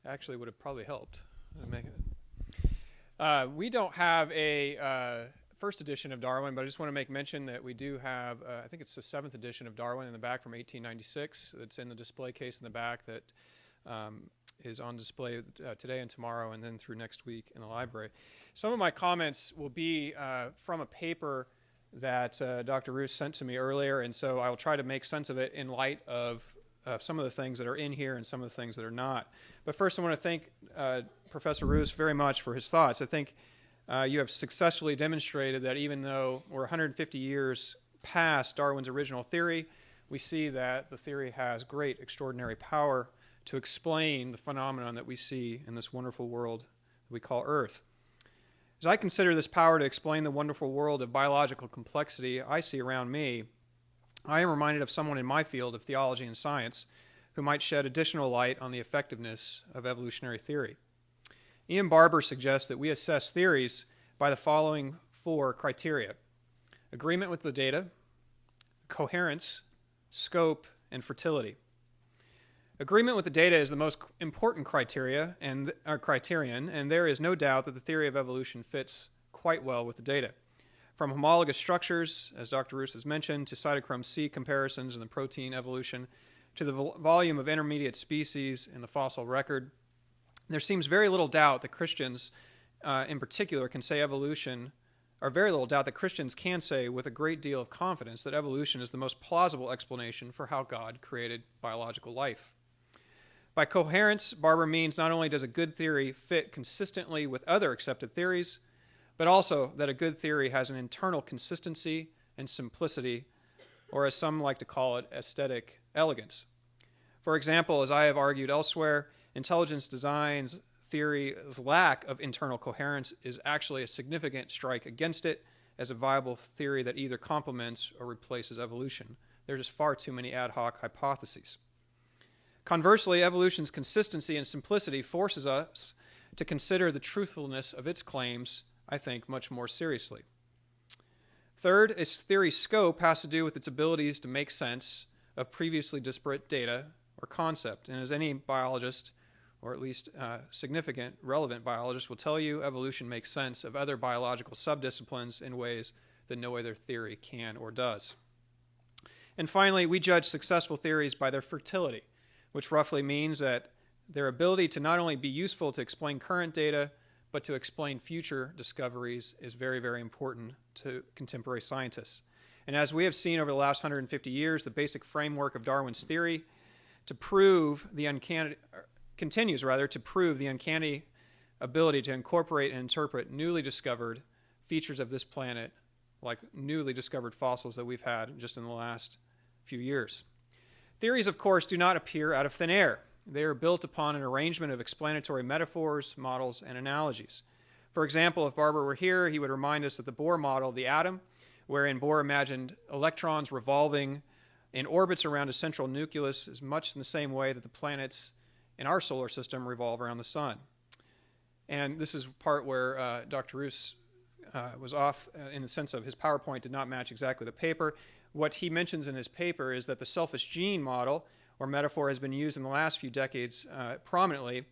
Actually, would have probably helped. We don't have a first edition of Darwin, but I just want to make mention that we do have, I think it's the 7th edition of Darwin in the back from 1896. It's in the display case in the back that is on display today and tomorrow and then through next week in the library. Some of my comments will be from a paper that Dr. Ruse sent to me earlier, and so I will try to make sense of it in light of some of the things that are in here and some of the things that are not. But first I want to thank Professor Ruse very much for his thoughts. I think you have successfully demonstrated that even though we're 150 years past Darwin's original theory, we see that the theory has great, extraordinary power to explain the phenomenon that we see in this wonderful world that we call Earth. As I consider this power to explain the wonderful world of biological complexity I see around me, I am reminded of someone in my field of theology and science who might shed additional light on the effectiveness of evolutionary theory. Ian Barber suggests that we assess theories by the following 4 criteria: agreement with the data, coherence, scope, and fertility. Agreement with the data is the most important criterion, and there is no doubt that the theory of evolution fits quite well with the data. From homologous structures, as Dr. Ruse has mentioned, to cytochrome C comparisons in the protein evolution, to the volume of intermediate species in the fossil record, there seems very little doubt that Christians, in particular, can say evolution, or very little doubt that Christians can say with a great deal of confidence that evolution is the most plausible explanation for how God created biological life. By coherence, Barber means not only does a good theory fit consistently with other accepted theories, but also that a good theory has an internal consistency and simplicity, or as some like to call it, aesthetic elegance. For example, as I have argued elsewhere, intelligence design's theory's lack of internal coherence is actually a significant strike against it as a viable theory that either complements or replaces evolution. There are just far too many ad hoc hypotheses. Conversely, evolution's consistency and simplicity forces us to consider the truthfulness of its claims, I think, much more seriously. Third, its theory's scope has to do with its abilities to make sense of previously disparate data or concept. And as any biologist, or at least significant, relevant biologist will tell you, evolution makes sense of other biological subdisciplines in ways that no other theory can or does. And finally, we judge successful theories by their fertility, which roughly means that their ability to not only be useful to explain current data, but to explain future discoveries is very, very important to contemporary scientists. And as we have seen over the last 150 years, the basic framework of Darwin's theory continues to prove the uncanny ability to incorporate and interpret newly discovered features of this planet, like newly discovered fossils that we've had just in the last few years. Theories, of course, do not appear out of thin air. They are built upon an arrangement of explanatory metaphors, models, and analogies. For example, if Barber were here, he would remind us that the Bohr model of the atom, wherein Bohr imagined electrons revolving in orbits around a central nucleus, is much in the same way that the planets in our solar system revolve around the sun. And this is part where Dr. Ruse was off in the sense of his PowerPoint did not match exactly the paper. What he mentions in his paper is that the selfish gene model or metaphor has been used in the last few decades prominently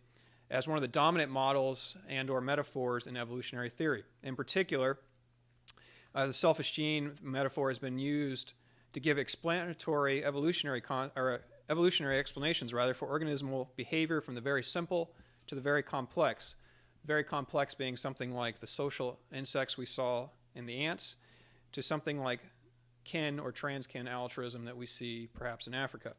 as one of the dominant models and or metaphors in evolutionary theory. In particular, the selfish gene metaphor has been used to give explanatory evolutionary explanations for organismal behavior from the very simple to the very complex. Very complex being something like the social insects we saw in the ants, to something like kin or transkin altruism that we see perhaps in Africa.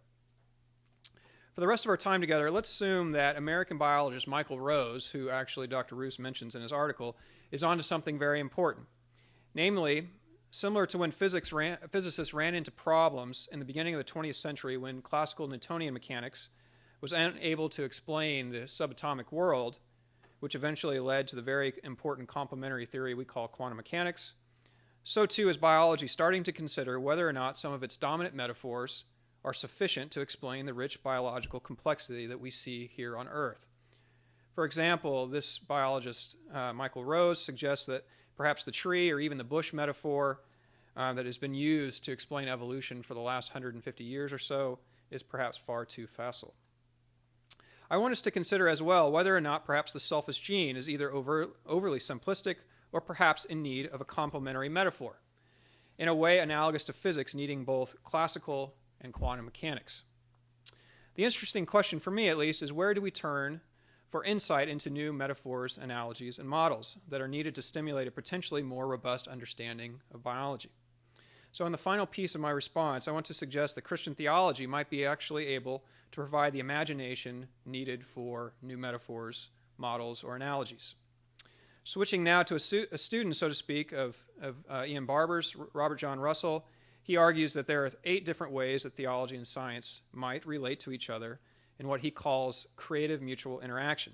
For the rest of our time together, let's assume that American biologist Michael Ruse, who actually Dr. Ruse mentions in his article, is onto something very important. Namely, similar to when physicists ran into problems in the beginning of the 20th century when classical Newtonian mechanics was unable to explain the subatomic world, which eventually led to the very important complementary theory we call quantum mechanics, so too is biology starting to consider whether or not some of its dominant metaphors are sufficient to explain the rich biological complexity that we see here on Earth. For example, this biologist, Michael Ruse, suggests that perhaps the tree or even the bush metaphor that has been used to explain evolution for the last 150 years or so is perhaps far too facile. I want us to consider as well whether or not perhaps the selfish gene is either overly simplistic or perhaps in need of a complementary metaphor, in a way analogous to physics needing both classical and quantum mechanics. The interesting question for me, at least, is where do we turn for insight into new metaphors, analogies, and models that are needed to stimulate a potentially more robust understanding of biology? So in the final piece of my response, I want to suggest that Christian theology might be actually able to provide the imagination needed for new metaphors, models, or analogies. Switching now to a student, so to speak, of Ian Barber's, Robert John Russell, he argues that there are 8 different ways that theology and science might relate to each other in what he calls creative mutual interaction.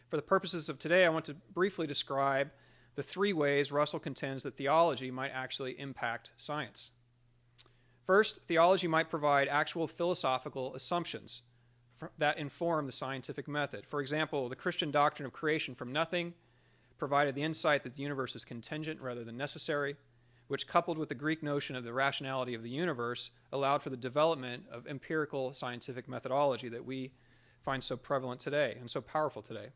For the purposes of today, I want to briefly describe the 3 ways Russell contends that theology might actually impact science. First, theology might provide actual philosophical assumptions that inform the scientific method. For example, the Christian doctrine of creation from nothing provided the insight that the universe is contingent rather than necessary, which, coupled with the Greek notion of the rationality of the universe, allowed for the development of empirical scientific methodology that we find so prevalent today and so powerful today.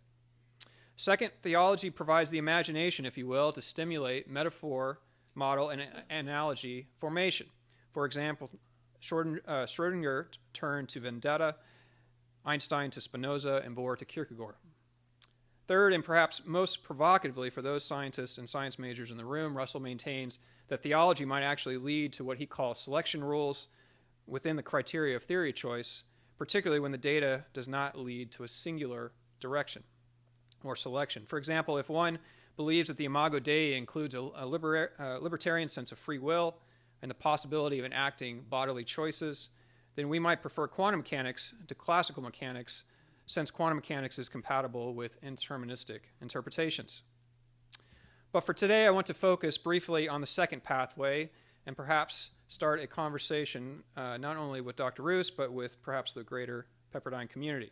Second, theology provides the imagination, if you will, to stimulate metaphor, model, and analogy formation. For example, Schrödinger turned to vendetta, Einstein to Spinoza, and Bohr to Kierkegaard. Third, and perhaps most provocatively for those scientists and science majors in the room, Russell maintains that theology might actually lead to what he calls selection rules within the criteria of theory choice, particularly when the data does not lead to a singular direction or selection. For example, if one believes that the Imago Dei includes a libertarian sense of free will and the possibility of enacting bodily choices, then we might prefer quantum mechanics to classical mechanics, since quantum mechanics is compatible with indeterministic interpretations. But for today, I want to focus briefly on the second pathway and perhaps start a conversation not only with Dr. Ruse, but with perhaps the greater Pepperdine community.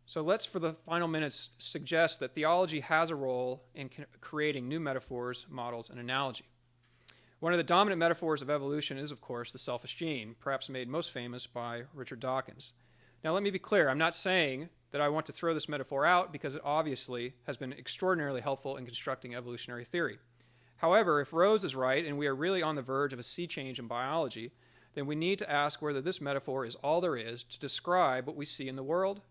So let's, for the final minutes, suggest that theology has a role in creating new metaphors, models, and analogy. One of the dominant metaphors of evolution is, of course, the selfish gene, perhaps made most famous by Richard Dawkins. Now, let me be clear. I'm not saying that I want to throw this metaphor out because it obviously has been extraordinarily helpful in constructing evolutionary theory. However, if Rose is right and we are really on the verge of a sea change in biology, then we need to ask whether this metaphor is all there is to describe what we see in the world,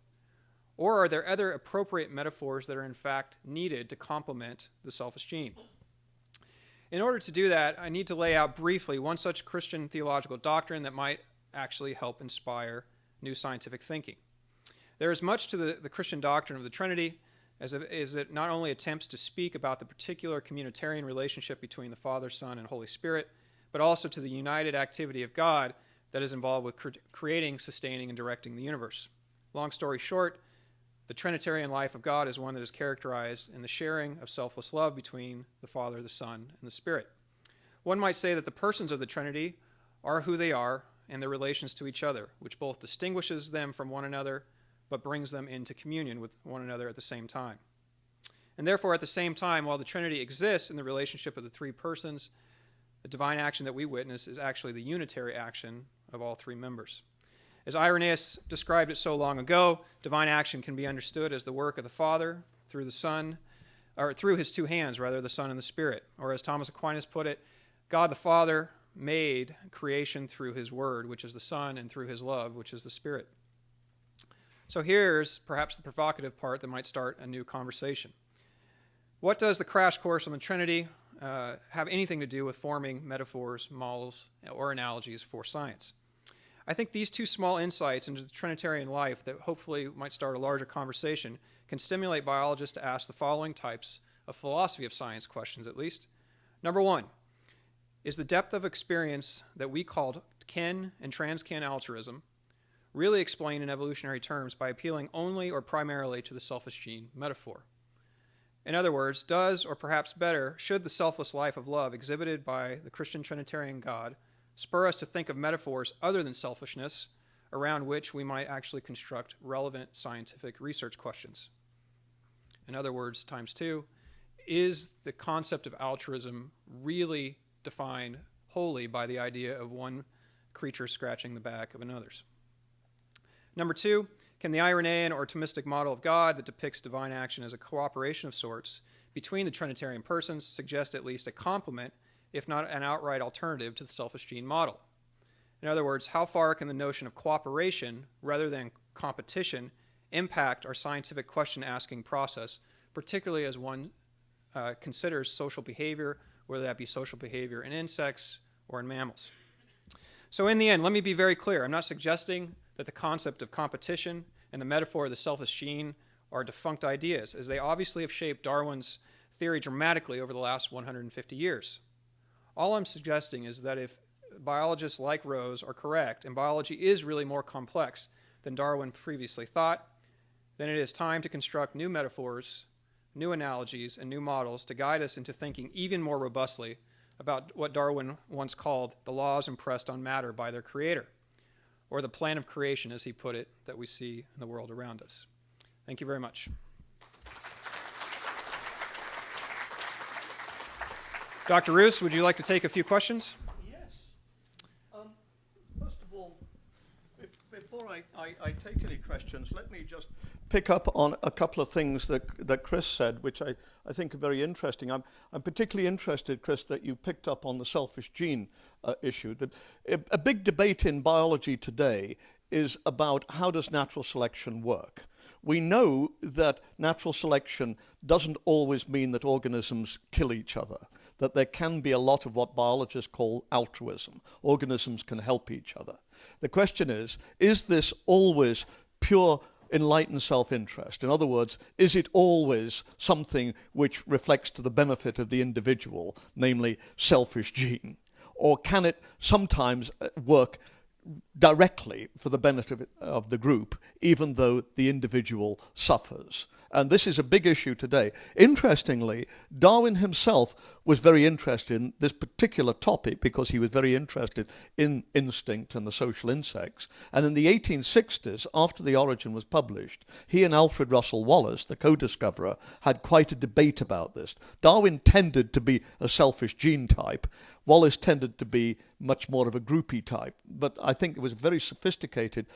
or are there other appropriate metaphors that are in fact needed to complement the selfish gene? In order to do that, I need to lay out briefly one such Christian theological doctrine that might actually help inspire new scientific thinking. There is much to the Christian doctrine of the Trinity, as it not only attempts to speak about the particular communitarian relationship between the Father, Son, and Holy Spirit, but also to the united activity of God that is involved with creating, sustaining, and directing the universe. Long story short, the Trinitarian life of God is one that is characterized in the sharing of selfless love between the Father, the Son, and the Spirit. One might say that the persons of the Trinity are who they are and their relations to each other, which both distinguishes them from one another, but brings them into communion with one another at the same time. And therefore, at the same time, while the Trinity exists in the relationship of the three persons, the divine action that we witness is actually the unitary action of all three members. As Irenaeus described it so long ago, divine action can be understood as the work of the Father through the Son, or through his two hands, rather, the Son and the Spirit. Or as Thomas Aquinas put it, God the Father made creation through his word, which is the Son, and through his love, which is the Spirit. So here's perhaps the provocative part that might start a new conversation. What does the crash course on the Trinity have anything to do with forming metaphors, models, or analogies for science? I think these two small insights into the Trinitarian life that hopefully might start a larger conversation can stimulate biologists to ask the following types of philosophy of science questions, at least. Number one, is the depth of experience that we called kin and trans-kin altruism really explained in evolutionary terms by appealing only or primarily to the selfish gene metaphor? In other words, does, or perhaps better, should the selfless life of love exhibited by the Christian Trinitarian God spur us to think of metaphors other than selfishness around which we might actually construct relevant scientific research questions? In other words, times two, is the concept of altruism really defined wholly by the idea of one creature scratching the back of another's? Number two, can the Irenaean or Thomistic model of God that depicts divine action as a cooperation of sorts between the Trinitarian persons suggest at least a complement, if not an outright alternative, to the selfish gene model? In other words, how far can the notion of cooperation rather than competition impact our scientific question-asking process, particularly as one considers social behavior, whether that be social behavior in insects or in mammals? So in the end, let me be very clear. I'm not suggesting that the concept of competition and the metaphor of the selfish gene are defunct ideas, as they obviously have shaped Darwin's theory dramatically over the last 150 years. All I'm suggesting is that if biologists like Rose are correct, and biology is really more complex than Darwin previously thought, then it is time to construct new metaphors, new analogies, and new models to guide us into thinking even more robustly about what Darwin once called the laws impressed on matter by their creator, or the plan of creation, as he put it, that we see in the world around us. Thank you very much. Dr. Ruse, would you like to take a few questions? Yes. First of all, before I take any questions, let me just pick up on a couple of things that Chris said, which I think are very interesting. I'm particularly interested, Chris, that you picked up on the selfish gene issue. That a big debate in biology today is about how does natural selection work. We know that natural selection doesn't always mean that organisms kill each other, that there can be a lot of what biologists call altruism. Organisms can help each other. The question is this always pure enlightened self-interest? In other words, is it always something which reflects to the benefit of the individual, namely selfish gene? Or can it sometimes work directly for the benefit of the group, even though the individual suffers? And this is a big issue today. Interestingly, Darwin himself was very interested in this particular topic because he was very interested in instinct and the social insects. And in the 1860s, after The Origin was published, he and Alfred Russel Wallace, the co-discoverer, had quite a debate about this. Darwin tended to be a selfish gene type. Wallace tended to be much more of a groupie type. But I think it was a very sophisticated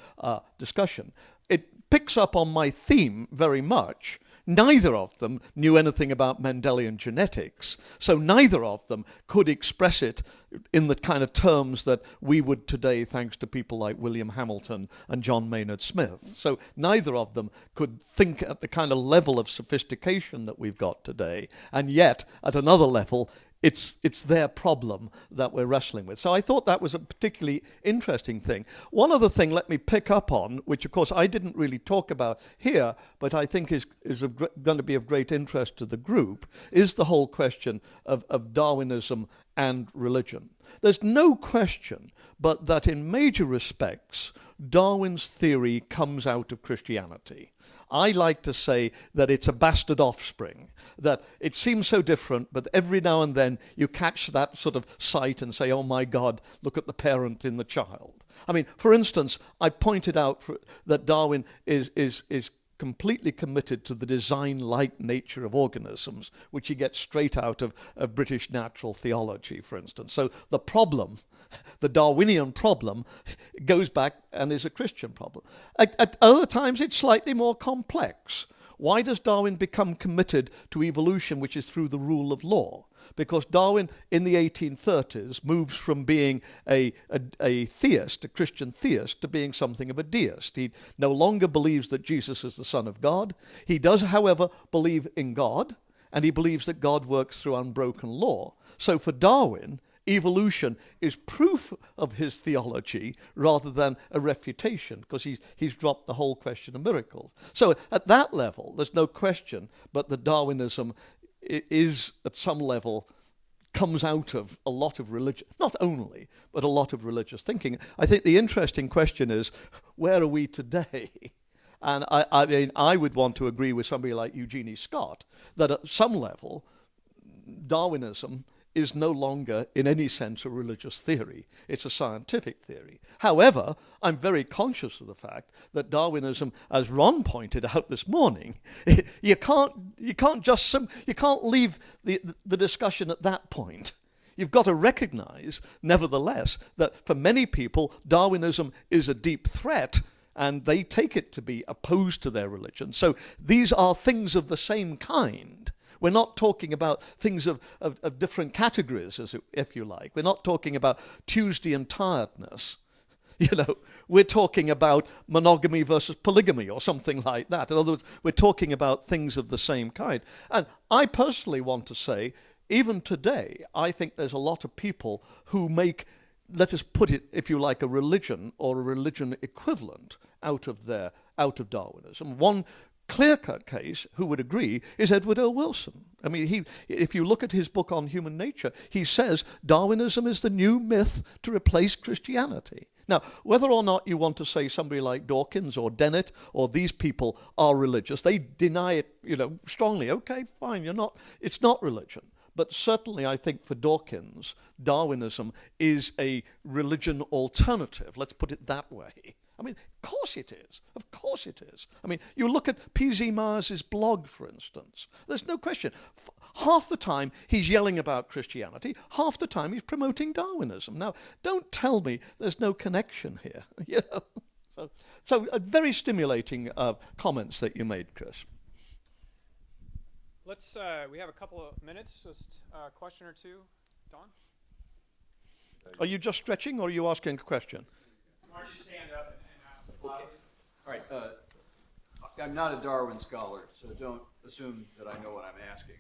discussion. It picks up on my theme very much. Neither of them knew anything about Mendelian genetics, so neither of them could express it in the kind of terms that we would today, thanks to people like William Hamilton and John Maynard Smith. So neither of them could think at the kind of level of sophistication that we've got today, and yet, at another level, it's their problem that we're wrestling with. So I thought that was a particularly interesting thing. One other thing let me pick up on, which of course I didn't really talk about here, but I think is going to be of great interest to the group, is the whole question of Darwinism and religion. There's no question but that in major respects, Darwin's theory comes out of Christianity. I like to say that it's a bastard offspring, that it seems so different, but every now and then you catch that sort of sight and say, oh my God, look at the parent in the child. I mean, for instance, I pointed out that Darwin is completely committed to the design-like nature of organisms, which he gets straight out of British natural theology, for instance. So the problem, the Darwinian problem, goes back and is a Christian problem. At other times, it's slightly more complex. Why does Darwin become committed to evolution, which is through the rule of law? Because Darwin, in the 1830s, moves from being a theist, a Christian theist, to being something of a deist. He no longer believes that Jesus is the Son of God. He does, however, believe in God, and he believes that God works through unbroken law. So for Darwin, evolution is proof of his theology rather than a refutation, because he's dropped the whole question of miracles. So at that level, there's no question but that Darwinism is, at some level, comes out of a lot of religion, not only, but a lot of religious thinking. I think the interesting question is, where are we today? And I mean, I would want to agree with somebody like Eugenie Scott that at some level, Darwinism is no longer, in any sense, a religious theory. It's a scientific theory. However, I'm very conscious of the fact that Darwinism, as Ron pointed out this morning, you can't leave the discussion at that point. You've got to recognize, nevertheless, that for many people, Darwinism is a deep threat, and they take it to be opposed to their religion. So these are things of the same kind. We're not talking about things of different categories, if you like. We're not talking about Tuesday and tiredness. You know, we're talking about monogamy versus polygamy or something like that. In other words, we're talking about things of the same kind. And I personally want to say, even today, I think there's a lot of people who make, let us put it, if you like, a religion or a religion equivalent out of Darwinism. One clear-cut case, who would agree, is Edward L. Wilson. I mean, if you look at his book on human nature, he says Darwinism is the new myth to replace Christianity. Now, whether or not you want to say somebody like Dawkins or Dennett or these people are religious, they deny it, strongly. Okay, fine, it's not religion. But certainly I think for Dawkins, Darwinism is a religion alternative, let's put it that way. I mean, of course it is. Of course it is. I mean, you look at P.Z. Myers's blog, for instance. There's no question. Half the time he's yelling about Christianity, half the time he's promoting Darwinism. Now, don't tell me there's no connection here. You know? So very stimulating comments that you made, Chris. We have a couple of minutes, just a question or two. Don? Are you just stretching, or are you asking a question? Why don't you stand up and ask? Okay. All right. I'm not a Darwin scholar, so don't assume that I know what I'm asking.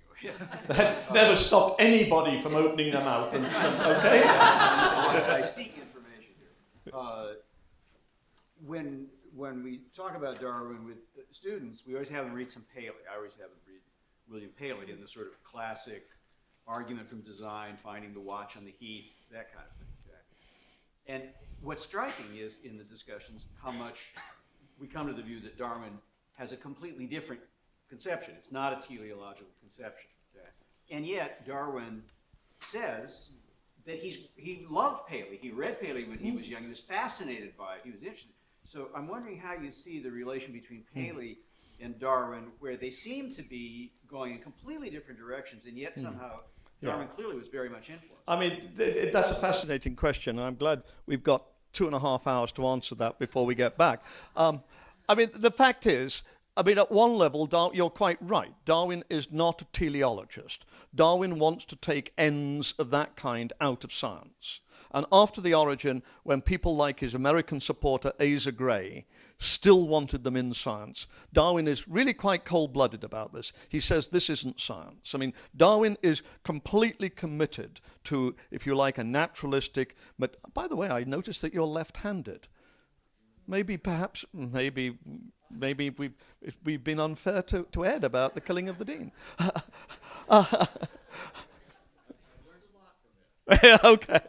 That never stopped anybody from opening their mouth. Okay? I seek information here. When we talk about Darwin with students, we always have them read some Paley. I always have them read William Paley in the sort of classic argument from design, finding the watch on the heath, that kind of thing. Okay? And what's striking is in the discussions how much we come to the view that Darwin has a completely different conception. It's not a teleological conception. Okay? And yet Darwin says that he loved Paley. He read Paley when he was young. He was fascinated by it. He was interested. So I'm wondering how you see the relation between Paley and Darwin, where they seem to be going in completely different directions, and yet somehow Darwin clearly was very much influenced. I mean, that's a fascinating question, and I'm glad we've got 2.5 hours to answer that before we get back. I mean, the fact is, at one level, you're quite right. Darwin is not a teleologist. Darwin wants to take ends of that kind out of science. And after the Origin, when people like his American supporter Asa Gray still wanted them in science, Darwin is really quite cold-blooded about this. He says this isn't science. I mean, Darwin is completely committed to, if you like, a naturalistic... But by the way, I noticed that you're left-handed. Maybe we've been unfair to Ed about the killing of the dean. Okay.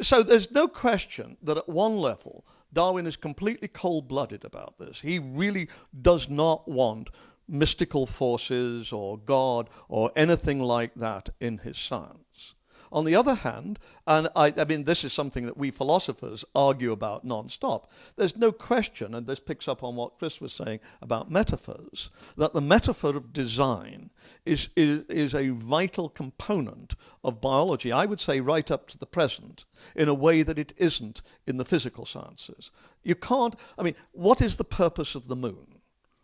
So there's no question that at one level, Darwin is completely cold-blooded about this. He really does not want mystical forces or God or anything like that in his science. On the other hand, and I mean, this is something that we philosophers argue about non-stop, there's no question, and this picks up on what Chris was saying about metaphors, that the metaphor of design is a vital component of biology, I would say right up to the present, in a way that it isn't in the physical sciences. You can't, I mean, what is the purpose of the moon?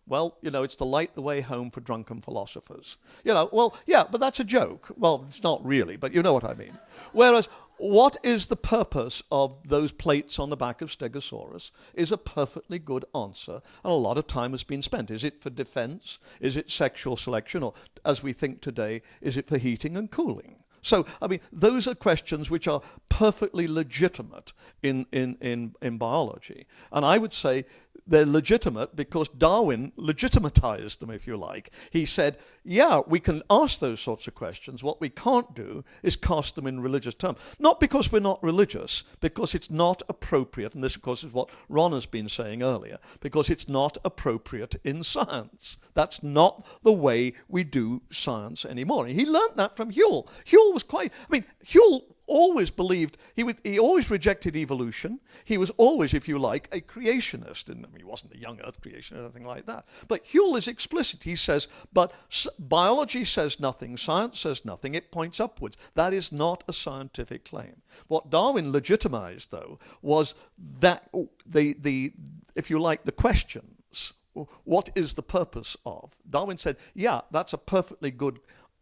Well, it's to light the way home for drunken philosophers. Well, yeah, but that's a joke. Well, it's not really, but you know what I mean. Whereas, what is the purpose of those plates on the back of Stegosaurus is a perfectly good answer, and a lot of time has been spent. Is it for defense? Is it sexual selection? Or, as we think today, is it for heating and cooling? So, I mean, those are questions which are perfectly legitimate in biology. And I would say they're legitimate because Darwin legitimatized them, if you like. He said, yeah, we can ask those sorts of questions. What we can't do is cast them in religious terms. Not because we're not religious, because it's not appropriate, and this, of course, is what Ron has been saying earlier, because it's not appropriate in science. That's not the way we do science anymore. And he learned that from Whewell. Whewell was quite, Whewell always believed, he always rejected evolution. He was always, if you like, a creationist. And he wasn't a young earth creationist or anything like that. But Whewell is explicit. He says, but biology says nothing, science says nothing, it points upwards. That is not a scientific claim. What Darwin legitimized, though, was that if you like, the questions. What is the purpose of? Darwin said, yeah, that's a perfectly good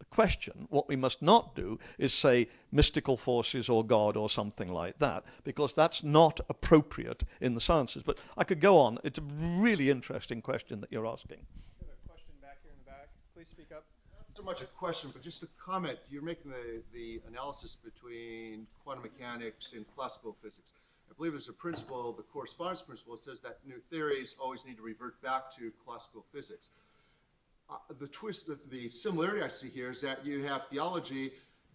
question. What we must not do is say mystical forces or God or something like that, because that's not appropriate in the sciences. But I could go on. It's a really interesting question that you're asking. We have a question back here in the back. Please speak up. Not so much a question, but just a comment. You're making the analysis between quantum mechanics and classical physics. I believe there's a principle, the correspondence principle, that says that new theories always need to revert back to classical physics. The similarity I see here is that you have theology,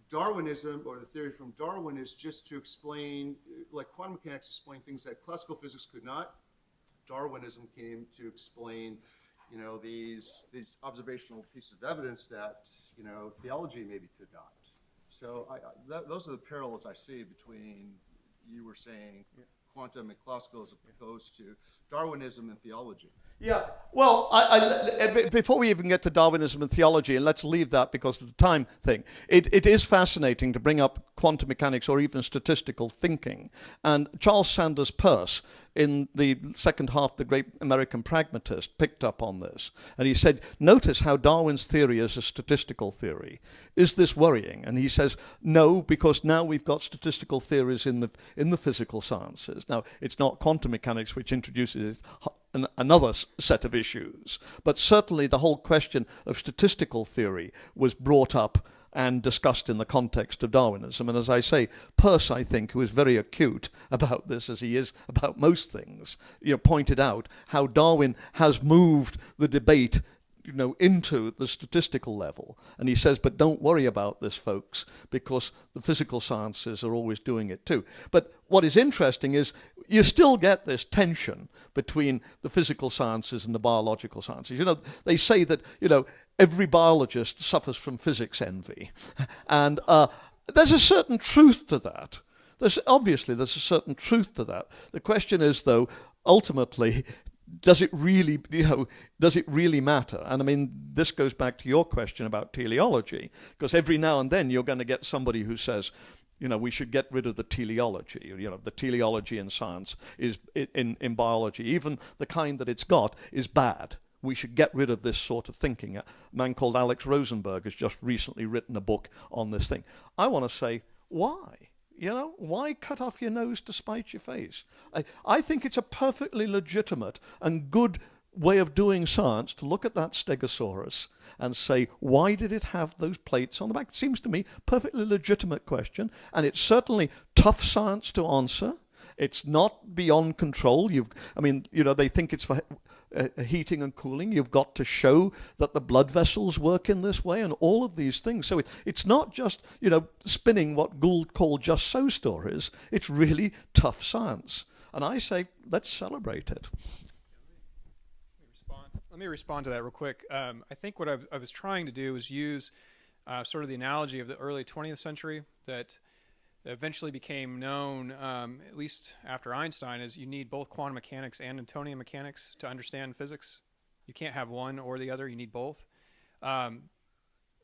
Darwinism, or the theory from Darwin is just to explain, like quantum mechanics explain things that classical physics could not. Darwinism came to explain, these observational pieces of evidence that, theology maybe could not. So those are the parallels I see between, you were saying, quantum and classical as opposed to Darwinism and theology. Yeah, well, before we even get to Darwinism and theology, and let's leave that because of the time thing, it is fascinating to bring up quantum mechanics or even statistical thinking. And Charles Sanders Peirce, in the second half, The Great American Pragmatist, picked up on this. And he said, notice how Darwin's theory is a statistical theory. Is this worrying? And he says, no, because now we've got statistical theories in the physical sciences. Now, it's not quantum mechanics which introduces another set of issues, but certainly the whole question of statistical theory was brought up and discussed in the context of Darwinism. And as I say, Peirce, I think, who is very acute about this, as he is about most things, pointed out how Darwin has moved the debate into the statistical level. And he says, but don't worry about this, folks, because the physical sciences are always doing it too. But what is interesting is you still get this tension between the physical sciences and the biological sciences. They say that, every biologist suffers from physics envy. And there's a certain truth to that. There's a certain truth to that. The question is, though, ultimately, does it really matter? And I mean, this goes back to your question about teleology, because every now and then you're going to get somebody who says, we should get rid of the teleology. The teleology in science is in biology, even the kind that it's got, is bad. We should get rid of this sort of thinking. A man called Alex Rosenberg has just recently written a book on this thing. I want to say, why? Why cut off your nose to spite your face? I think it's a perfectly legitimate and good way of doing science to look at that Stegosaurus and say, why did it have those plates on the back? It seems to me a perfectly legitimate question, and it's certainly tough science to answer. It's not beyond control. They think it's for heating and cooling. You've got to show that the blood vessels work in this way and all of these things. So it's not just, spinning what Gould called just so stories. It's really tough science. And I say, let's celebrate it. Let me respond to that real quick. I think what I was trying to do was use sort of the analogy of the early 20th century that eventually became known, at least after Einstein, is you need both quantum mechanics and Newtonian mechanics to understand physics. You can't have one or the other. You need both.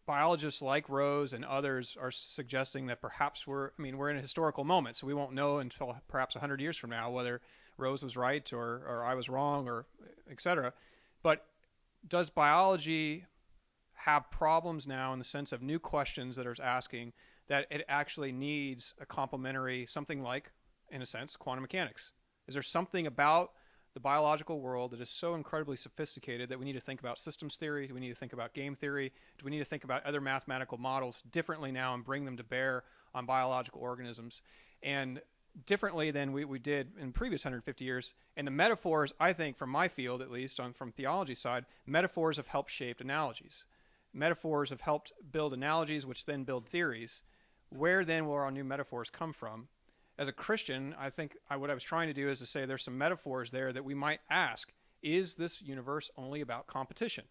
Biologists like Ruse and others are suggesting that perhaps we're in a historical moment, so we won't know until perhaps 100 years from now whether Ruse was right or I was wrong or et cetera. But does biology have problems now in the sense of new questions that are asking that it actually needs a complementary, something like, in a sense, quantum mechanics? Is there something about the biological world that is so incredibly sophisticated that we need to think about systems theory? Do we need to think about game theory? Do we need to think about other mathematical models differently now and bring them to bear on biological organisms? And differently than we did in previous 150 years. And the metaphors, I think, from my field, at least, from theology side, metaphors have helped shape analogies. Metaphors have helped build analogies, which then build theories. Where then will our new metaphors come from? As a Christian, I think what I was trying to do is to say there's some metaphors there that we might ask, is this universe only about competition?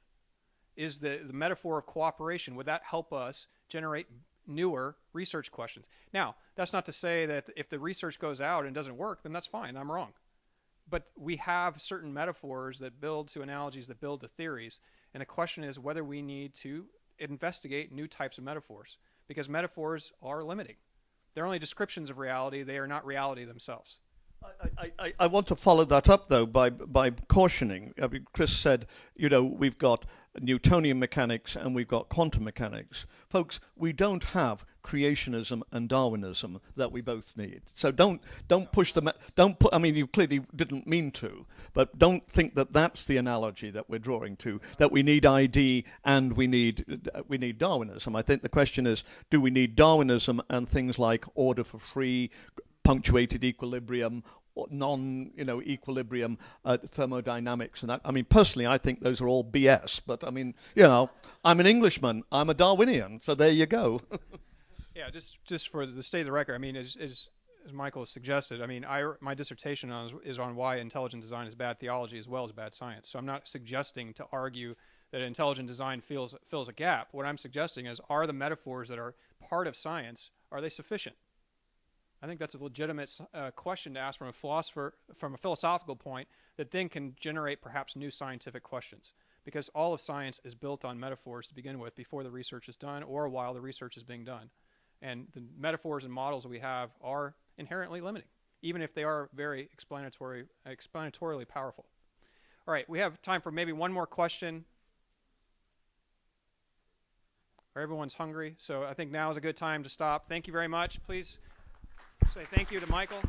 Is the metaphor of cooperation, would that help us generate newer research questions? Now, that's not to say that if the research goes out and doesn't work, then that's fine, I'm wrong. But we have certain metaphors that build to analogies that build to theories, and the question is whether we need to investigate new types of metaphors, because metaphors are limiting. They're only descriptions of reality, they are not reality themselves. I want to follow that up, though, by cautioning. Chris said, we've got Newtonian mechanics and we've got quantum mechanics. Folks, we don't have creationism and Darwinism that we both need. So don't push them. You clearly didn't mean to, but don't think that that's the analogy that we're drawing to. That we need ID and we need Darwinism. I think the question is, do we need Darwinism and things like order for free, punctuated equilibrium, or non-equilibrium thermodynamics and that. Personally, I think those are all BS. But I'm an Englishman. I'm a Darwinian. So there you go. Yeah, just for the state of the record. As Michael suggested, my dissertation is on why intelligent design is bad theology as well as bad science. So I'm not suggesting to argue that intelligent design fills a gap. What I'm suggesting is, are the metaphors that are part of science, are they sufficient? I think that's a legitimate question to ask from a philosopher, from a philosophical point, that then can generate perhaps new scientific questions. Because all of science is built on metaphors to begin with before the research is done or while the research is being done. And the metaphors and models that we have are inherently limiting, even if they are very explanatorily powerful. All right, we have time for maybe one more question. Everyone's hungry, so I think now is a good time to stop. Thank you very much. Please say thank you to Michael.